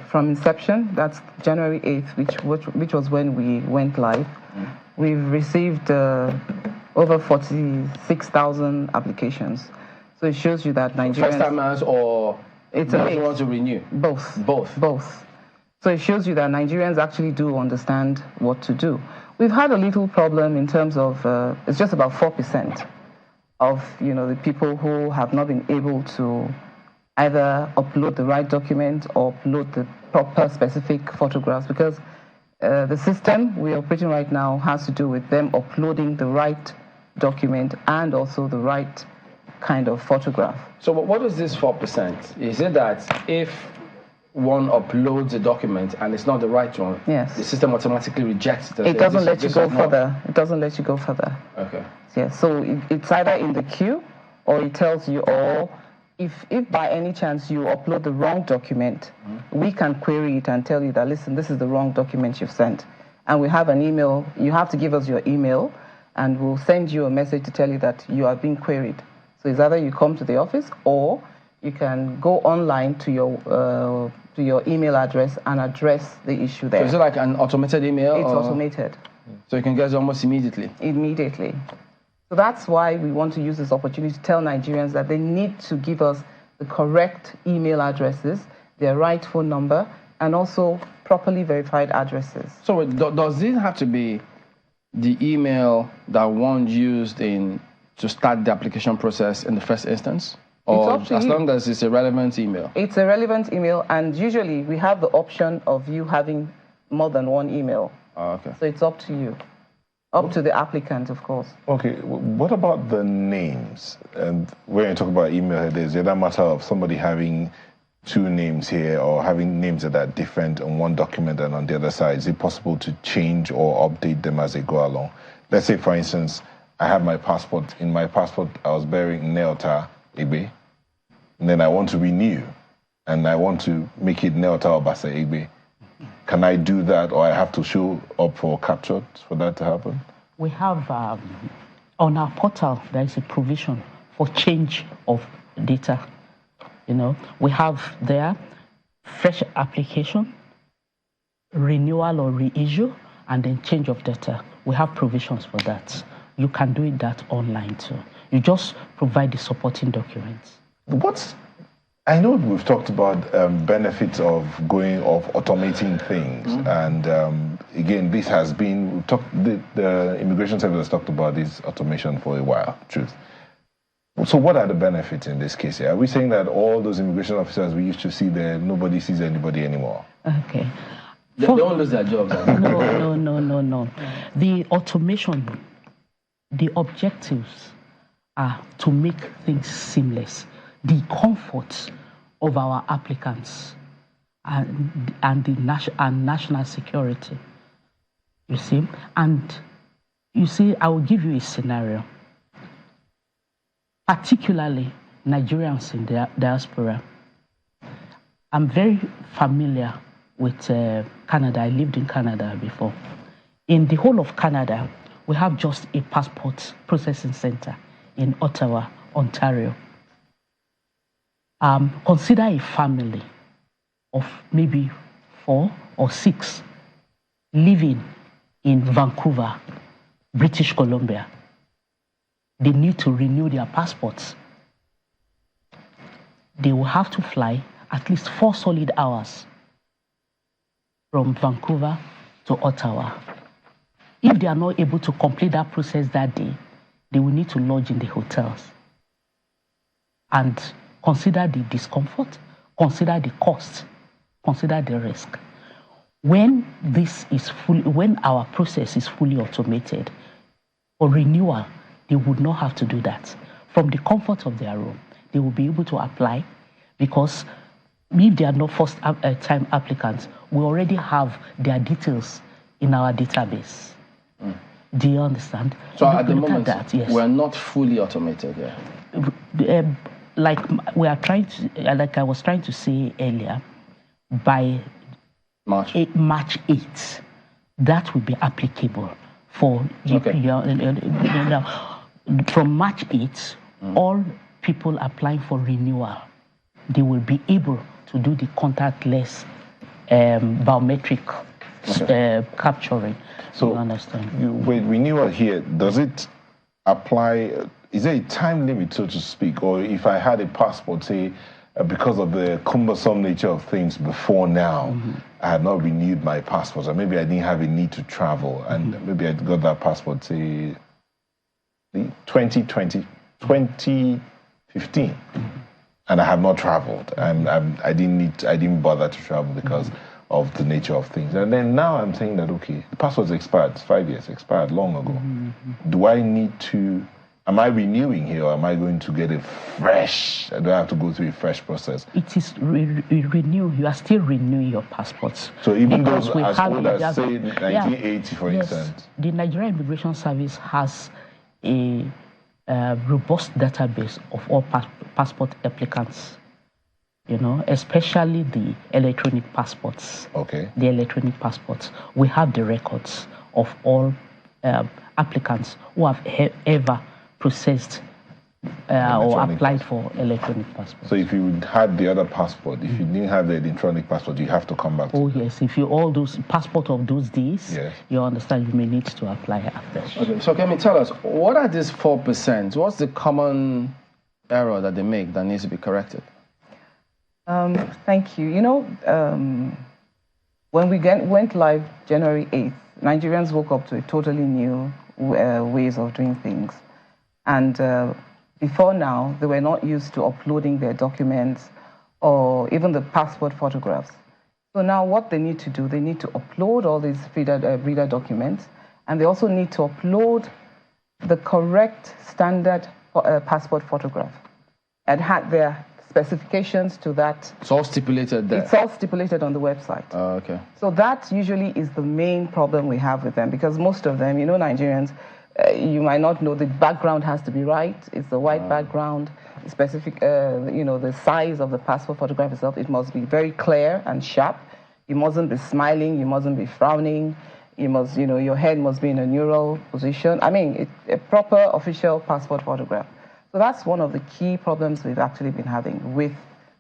from inception, that's January 8th, which was when we went live, we've received over 46,000 applications. So it shows you that Nigerians... First-timers or it's want to renew? Both. Both. So it shows you that Nigerians actually do understand what to do. We've had a little problem in terms of, it's just about 4% of, the people who have not been able to either upload the right document or upload the proper specific photographs, because the system we're operating right now has to do with them uploading the right document and also the right kind of photograph. So what is this 4%? Is it that if one uploads a document and it's not the right one, yes, the system automatically rejects it? It doesn't let you go further. It doesn't let you go further. Okay. Yeah, so it's either in the queue or it tells you, or if by any chance you upload the wrong document, we can query it and tell you that, listen, this is the wrong document you've sent. And we have an email. You have to give us your email and we'll send you a message to tell you that you are being queried. So it's either you come to the office or you can go online to your email address and address the issue there. So is it like an automated email? It's automated. So you can get it almost immediately? Immediately. So that's why we want to use this opportunity to tell Nigerians that they need to give us the correct email addresses, their right phone number, and also properly verified addresses. So does it have to be the email that one used to start the application process in the first instance? Or as long as it's a relevant email? It's a relevant email, and usually we have the option of you having more than one email. Oh, okay. So it's up to you. Up to the applicant, of course. Okay, what about the names? And when you talk about email, there's the other matter of somebody having two names here or having names that are different on one document and on the other side. Is it possible to change or update them as they go along? Let's say, for instance, I have my passport. In my passport, I was bearing Neota Egbe. And then I want to renew, and I want to make it Neota Obasa Egbe. Can I do that, or I have to show up for capture for that to happen? We have, on our portal, there is a provision for change of data. We have there fresh application, renewal or reissue, and then change of data. We have provisions for that. You can do that online too. You just provide the supporting documents. I know we've talked about benefits of automating things, and again, this has been the Immigration Service has talked about this automation for a while. Truth. So, what are the benefits in this case here? Are we saying that all those immigration officers we used to see there, nobody sees anybody anymore? Okay. They don't lose their jobs. No. The automation, the objectives are to make things seamless. The comfort of our applicants and national security. You see? And you see, I will give you a scenario. Particularly Nigerians in the diaspora. I'm very familiar with Canada. I lived in Canada before. In the whole of Canada, we have just a passport processing center in Ottawa, Ontario. Consider a family of maybe 4 or 6 living in Vancouver, British Columbia. They need to renew their passports. They will have to fly at least 4 solid hours from Vancouver to Ottawa. If they are not able to complete that process that day, they will need to lodge in the hotels. And consider the discomfort, consider the cost, consider the risk. When our process is fully automated, for renewal, they would not have to do that. From the comfort of their room, they will be able to apply, because if they are not first-time applicants, we already have their details in our database. Do you understand? So at the moment, yes, we're not fully automated yet. Like I was trying to say earlier, by March 8th, that will be applicable for from March 8th, all people applying for renewal, they will be able to do the contactless biometric capturing. So you understand? With renewal here, does it apply? Is there a time limit, so to speak, or if I had a passport, say, because of the cumbersome nature of things before now, I had not renewed my passport, or maybe I didn't have a need to travel, and maybe I got that passport, say, 2015, and I have not traveled, and I didn't bother to travel because of the nature of things. And then now I'm saying that, okay, the passport's expired, it's 5 years, expired long ago. Do I need to, am I renewing here, or am I going to get a fresh, do I have to go through a fresh process? It is renew, you are still renewing your passports. So even those as old as, say, 1980, for instance? The Nigerian Immigration Service has a robust database of all passport applicants, especially the electronic passports. Okay. The electronic passports. We have the records of all applicants who have ever processed or applied for electronic passport. So if you had the other passport, if you didn't have the electronic passport, you have to come back. Yes. If you all those passport of those days, you understand you may need to apply after. Okay. So can you tell us, what are these 4%? What's the common error that they make that needs to be corrected? Thank you. When we went live January 8th, Nigerians woke up to a totally new ways of doing things. And before now, they were not used to uploading their documents or even the passport photographs. So now what they need to do, they need to upload all these reader documents, and they also need to upload the correct standard passport photograph and had their specifications to that. It's all stipulated there? It's all stipulated on the website. Okay. So that usually is the main problem we have with them, because most of them, Nigerians, you might not know the background has to be right. It's the white background, specific, the size of the passport photograph itself. It must be very clear and sharp. You mustn't be smiling. You mustn't be frowning. You must, your head must be in a neural position. I mean, a proper official passport photograph. So that's one of the key problems we've actually been having with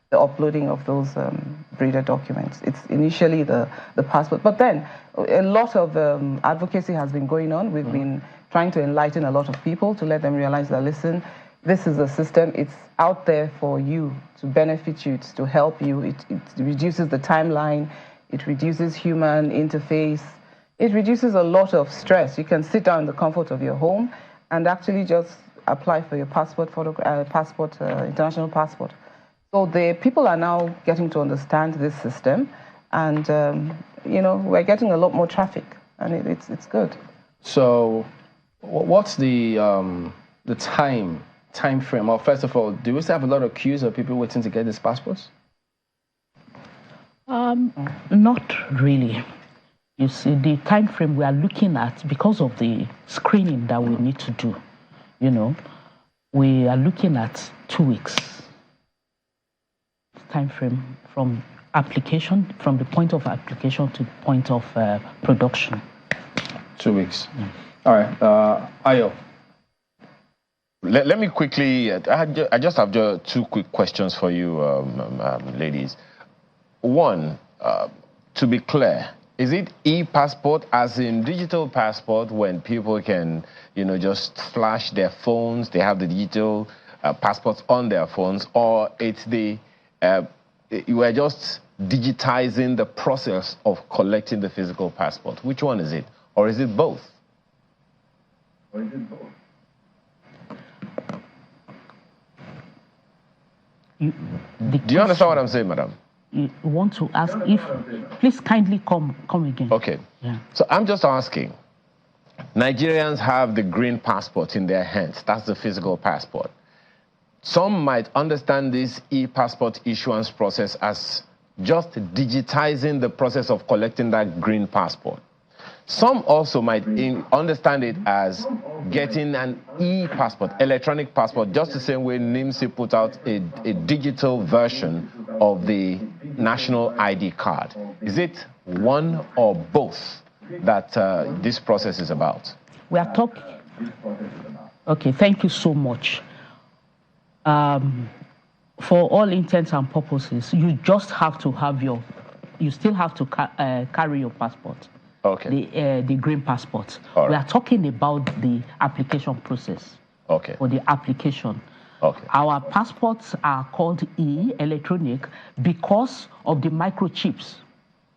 the uploading of those breeder documents. It's initially the passport, but then a lot of advocacy has been going on. We've been trying to enlighten a lot of people to let them realize that, listen, this is a system. It's out there for you, to benefit you, it's to help you. It reduces the timeline. It reduces human interface. It reduces a lot of stress. You can sit down in the comfort of your home and actually just apply for your passport, international passport. So the people are now getting to understand this system, and we're getting a lot more traffic, and it's good. So, what's the time frame? Well, first of all, do we still have a lot of queues of people waiting to get these passports? Not really. You see, the time frame we are looking at, because of the screening that we need to do, we are looking at 2 weeks. Time frame from application, from the point of application to the point of production. 2 weeks. All right, Ayo. Let me quickly, I just have 2 quick questions for you, ladies. One, to be clear, is it e-passport as in digital passport when people can, just flash their phones, they have the digital passports on their phones, or it's you are just digitizing the process of collecting the physical passport? Which one is it? Or is it both? Or is it both? Do you understand what I'm saying, madam? You want to ask if, please kindly come again. Okay. Yeah. So I'm just asking, Nigerians have the green passport in their hands. That's the physical passport. Some might understand this e-passport issuance process as just digitizing the process of collecting that green passport. Some also might understand it as getting an e-passport, electronic passport, just the same way NIMSI put out a digital version of the national ID card? Is it one or both that this process is about? We are talking. Okay, thank you so much. For all intents and purposes, you just have to have you still have to carry your passport. Okay. The green passport. All right. We are talking about the application process. Okay. For the application. Okay. Our passports are called electronic because of the microchips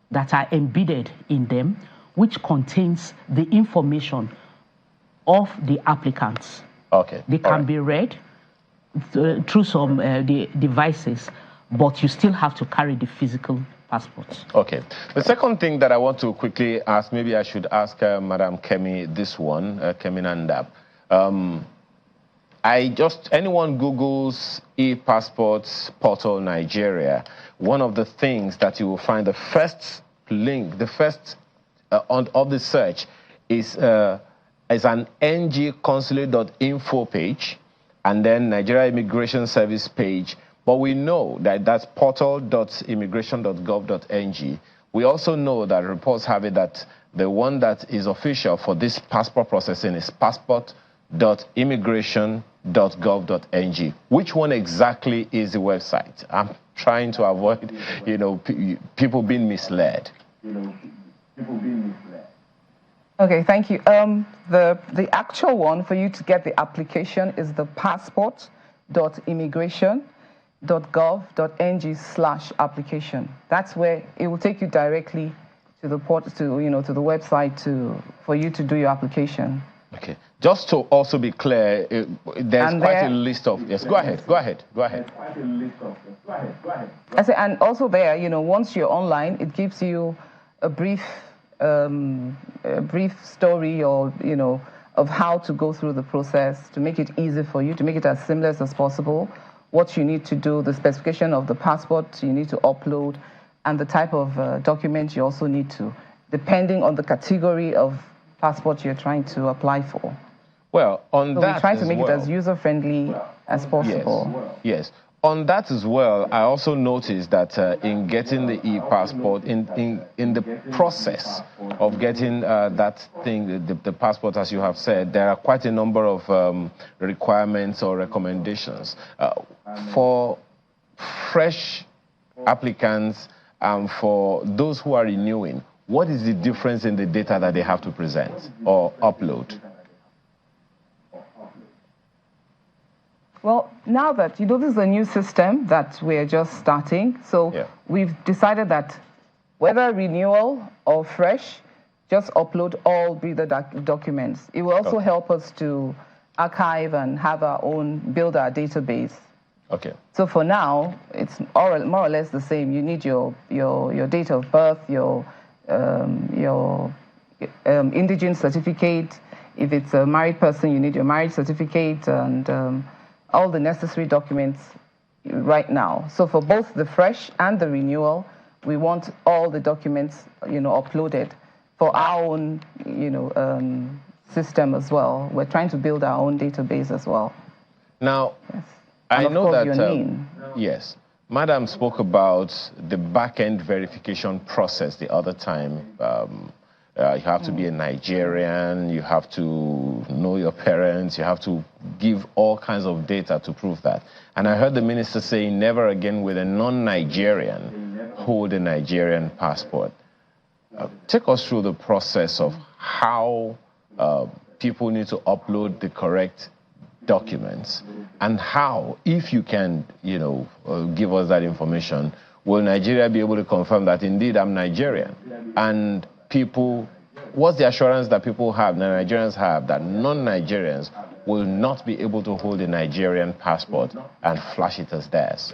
that are embedded in them, which contains the information of the applicants. Okay. They can be read through some the devices, but you still have to carry the physical passports. Okay. The second thing that I want to quickly ask, maybe I should ask Madam Kemi this one, Kemi Nandab. Anyone Googles e-passports portal Nigeria, one of the things that you will find, the first link, the first of the search is an ngconsulate.info page, and then Nigeria Immigration Service page. But we know that that's portal.immigration.gov.ng. We also know that reports have it that the one that is official for this passport processing is passport.immigration.gov.ng. Which one exactly is the website? I'm trying to avoid, people being misled. Okay, thank you. The actual one for you to get the application is the passport.immigration.gov.ng/application. That's where it will take you directly to the to the website for you to do your application. Okay. Just to also be clear, there's quite a list of... Yes, go ahead. I say, and also there, once you're online, it gives you a brief story or, of how to go through the process to make it easy for you, to make it as seamless as possible, what you need to do, the specification of the passport you need to upload, and the type of document you also need to, depending on the category of passport you're trying to apply for. Well, on that, we try to make it as user-friendly as possible. Yes. On that as well, I also noticed that in getting the e-passport, in the process of getting that thing, the passport, as you have said, there are quite a number of requirements or recommendations. For fresh applicants and for those who are renewing, what is the difference in the data that they have to present or upload? Well, now that, this is a new system that we're just starting, so we've decided that whether renewal or fresh, just upload all breather documents. It will also help us to archive and have build our database. Okay. So for now, it's more or less the same. You need your date of birth, your indigent certificate. If it's a married person, you need your marriage certificate and all the necessary documents right now. So for both the fresh and the renewal, we want all the documents, uploaded for our own, system as well. We're trying to build our own database as well. Now, yes. I know that, your name. Yes. Madam spoke about the back-end verification process the other time. You have to be a Nigerian, you have to know your parents, you have to give all kinds of data to prove that. And I heard the minister saying never again will a non-Nigerian hold a Nigerian passport. Take us through the process of how people need to upload the correct documents and how, if you can, give us that information, will Nigeria be able to confirm that indeed I'm Nigerian? And what's the assurance that people have, Nigerians have, that non-Nigerians will not be able to hold a Nigerian passport and flash it as theirs?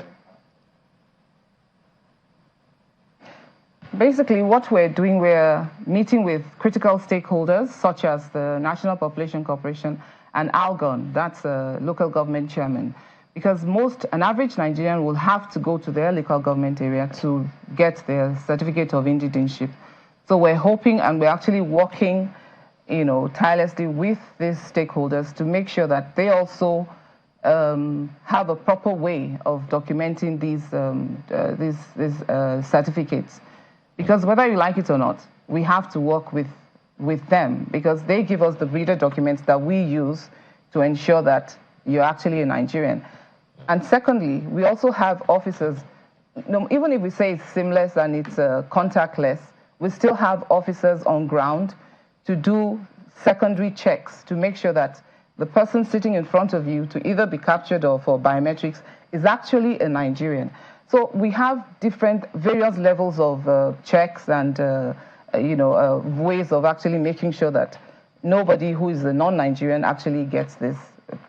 Basically, what we're doing, we're meeting with critical stakeholders, such as the National Population Corporation and ALGON, that's a local government chairman, because an average Nigerian will have to go to their local government area to get their certificate of indigenship. So we're hoping, and we're actually working, tirelessly with these stakeholders to make sure that they also have a proper way of documenting these certificates. Because whether you like it or not, we have to work with them, because they give us the reader documents that we use to ensure that you're actually a Nigerian. And secondly, we also have officers, even if we say it's seamless and it's contactless, we still have officers on ground to do secondary checks to make sure that the person sitting in front of you to either be captured or for biometrics is actually a Nigerian. So we have various levels of checks and ways of actually making sure that nobody who is a non-Nigerian actually gets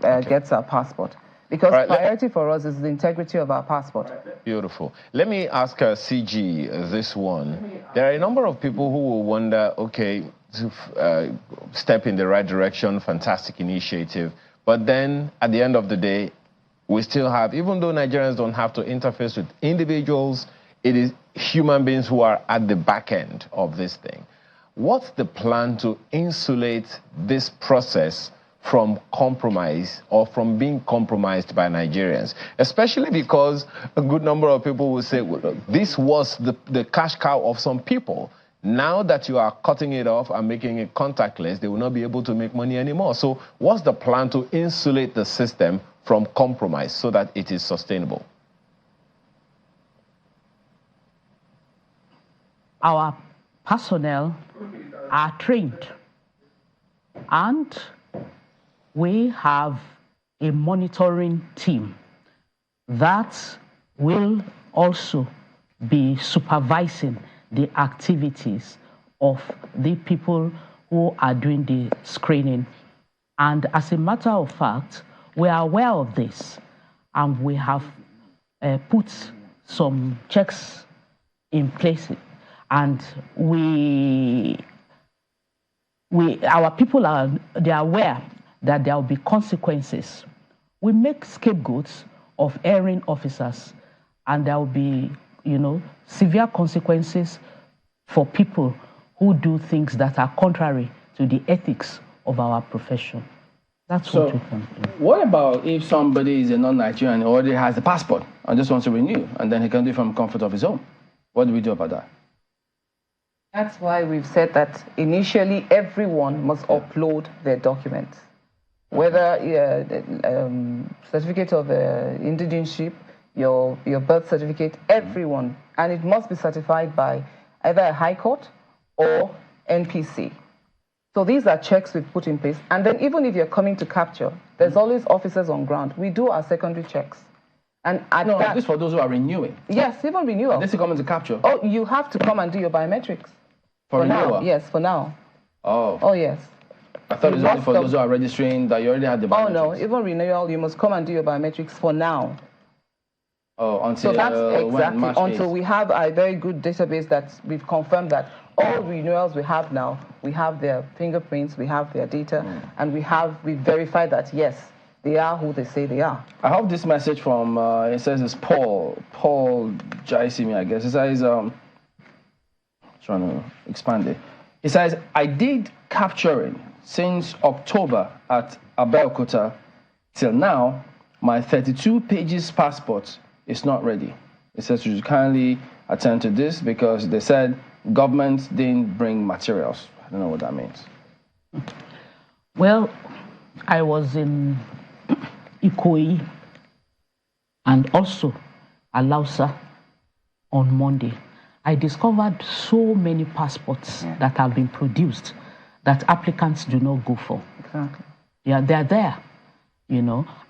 gets our passport. Because priority for us is the integrity of our passport. Beautiful. Let me ask CG this one. There are a number of people who will wonder, okay, to step in the right direction, fantastic initiative. But then at the end of the day, we still have, even though Nigerians don't have to interface with individuals, it is human beings who are at the back end of this thing. What's the plan to insulate this process from compromise or from being compromised by Nigerians? Especially because a good number of people will say, well, this was the cash cow of some people. Now that you are cutting it off and making it contactless, they will not be able to make money anymore. So what's the plan to insulate the system from compromise so that it is sustainable? Our personnel are trained, and we have a monitoring team that will also be supervising the activities of the people who are doing the screening. And as a matter of fact, we are aware of this, and we have put some checks in place, and our people are aware that there will be consequences. We make scapegoats of erring officers, and there will be, severe consequences for people who do things that are contrary to the ethics of our profession. That's what we can do. What about if somebody is a non-Nigerian and already has a passport and just wants to renew, and then he can do it from the comfort of his home? What do we do about that? That's why we've said that initially everyone must upload their documents, whether certificate of indigenship, your birth certificate, everyone, and it must be certified by either a high court or NPC. So these are checks we've put in place. And then even if you're coming to capture, there's always officers on ground. We do our secondary checks. And this for those who are renewing. Yes, even renewal. This is coming to capture. Oh, you have to come and do your biometrics. For renewal? Now. Yes, for now. Oh. Oh, yes. I thought it was only for those who are registering that you already had the biometrics. Oh, no. Even renewal, you must come and do your biometrics for now. Oh, until so that's exactly until we have a very good database that we've confirmed that all renewals we have now, we have their fingerprints, we have their data, and we verified that yes, they are who they say they are. I have this message from it says it's Paul Jaisimi, I guess. It says trying to expand it. It says, I did capturing since October at Abuja till now. My 32 pages passport is not ready. It says you should kindly attend to this because they said government didn't bring materials. I don't know what that means. Well, I was in Ikoyi and also Alausa on Monday. I discovered so many passports that have been produced that applicants do not go for. Exactly. Yeah, they're there,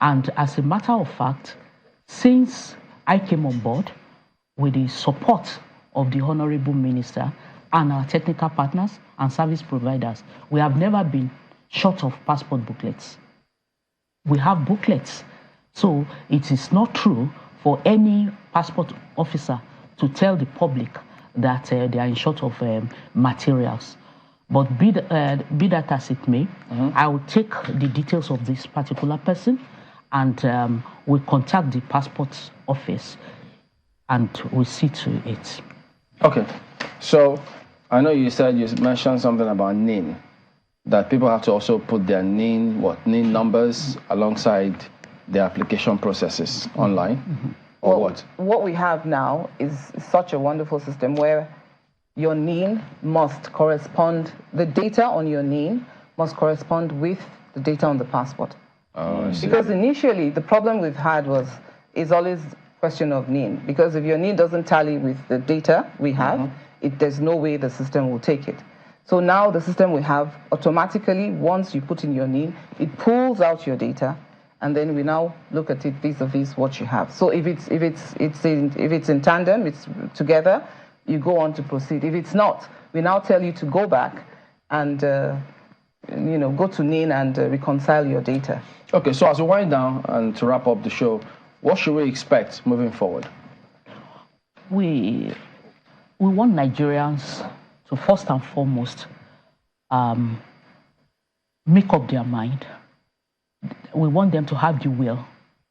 And as a matter of fact, since I came on board with the support of the Honorable Minister and our technical partners and service providers, we have never been short of passport booklets. We have booklets. So it is not true for any passport officer to tell the public that they are in short of materials. But be that as it may, I will take the details of this particular person and we'll contact the passport office and we'll see to it. Okay. So I know you mentioned something about NIN, that people have to also put their NIN numbers alongside their application processes online, or what? What we have now is such a wonderful system where your NIN must correspond, the data on your NIN must correspond with the data on the passport. Because initially, the problem we've had is always a question of NIN. Because if your NIN doesn't tally with the data we have, there's no way the system will take it. So now the system we have automatically, once you put in your NIN, it pulls out your data, and then we now look at it vis-a-vis what you have. So if it's in tandem, it's together, you go on to proceed. If it's not, we now tell you to go back and go to NIN and reconcile your data. Okay, so as we wind down and to wrap up the show, what should we expect moving forward? We want Nigerians to first and foremost make up their mind. We want them to have the will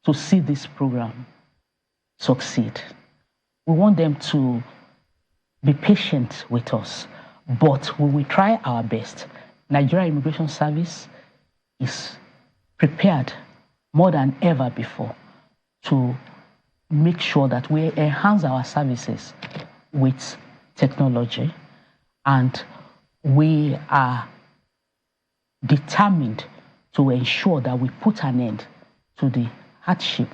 to see this program succeed. We want them to be patient with us, but we will try our best. Nigerian Immigration Service is prepared more than ever before to make sure that we enhance our services with technology, and we are determined to ensure that we put an end to the hardship,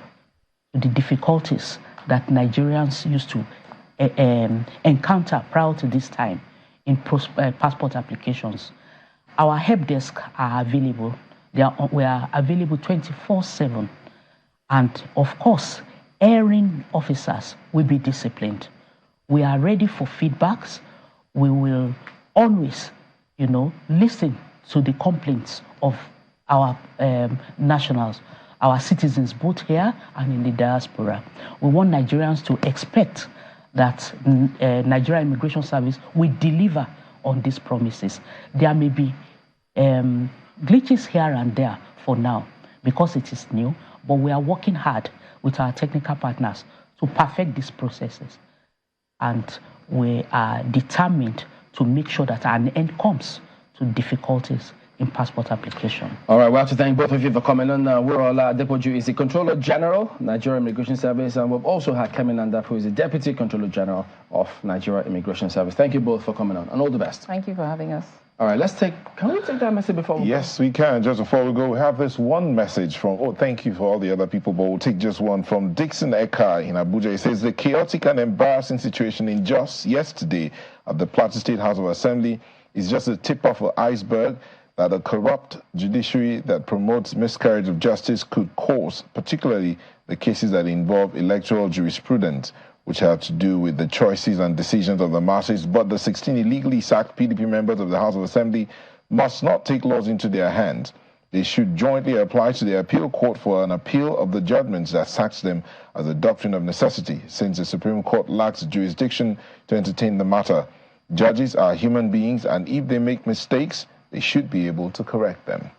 to the difficulties that Nigerians used to encounter prior to this time in passport applications. Our help desk are available. We are available 24/7. And of course, erring officers will be disciplined. We are ready for feedbacks. We will always, listen to the complaints of our nationals, our citizens, both here and in the diaspora. We want Nigerians to expect that Nigerian Immigration Service will deliver on these promises. There may be glitches here and there for now because it is new, but we are working hard with our technical partners to perfect these processes. And we are determined to make sure that an end comes to difficulties in passport application. All right, we have to thank both of you for coming on. Wurola Adepoju is the Controller General, Nigerian Immigration Service, and we've also had Kemi Nandap, who is the Deputy Controller General of Nigeria Immigration Service. Thank you both for coming on, and all the best. Thank you for having us. All right, can we take that message before we go? Yes, we can. Just before we go, we have this one message from, thank you for all the other people, but we'll take just one from Dixon Eka in Abuja. He says, the chaotic and embarrassing situation in Jos yesterday at the Plateau State House of Assembly is just the tip of an iceberg that a corrupt judiciary that promotes miscarriage of justice could cause, particularly the cases that involve electoral jurisprudence, which have to do with the choices and decisions of the masses. But the 16 illegally sacked PDP members of the House of Assembly must not take laws into their hands. They should jointly apply to the appeal court for an appeal of the judgments that sacks them as a doctrine of necessity, since the Supreme Court lacks jurisdiction to entertain the matter. Judges are human beings, and if they make mistakes, they should be able to correct them.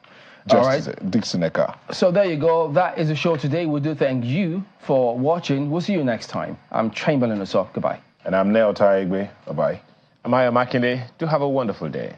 Justice Dixon Eka. So there you go. That is the show today. We do thank you for watching. We'll see you next time. I'm Chamberlain Osok. Goodbye. And I'm Neo Taigwe. Bye-bye. I'm Aya Makinde. Do have a wonderful day.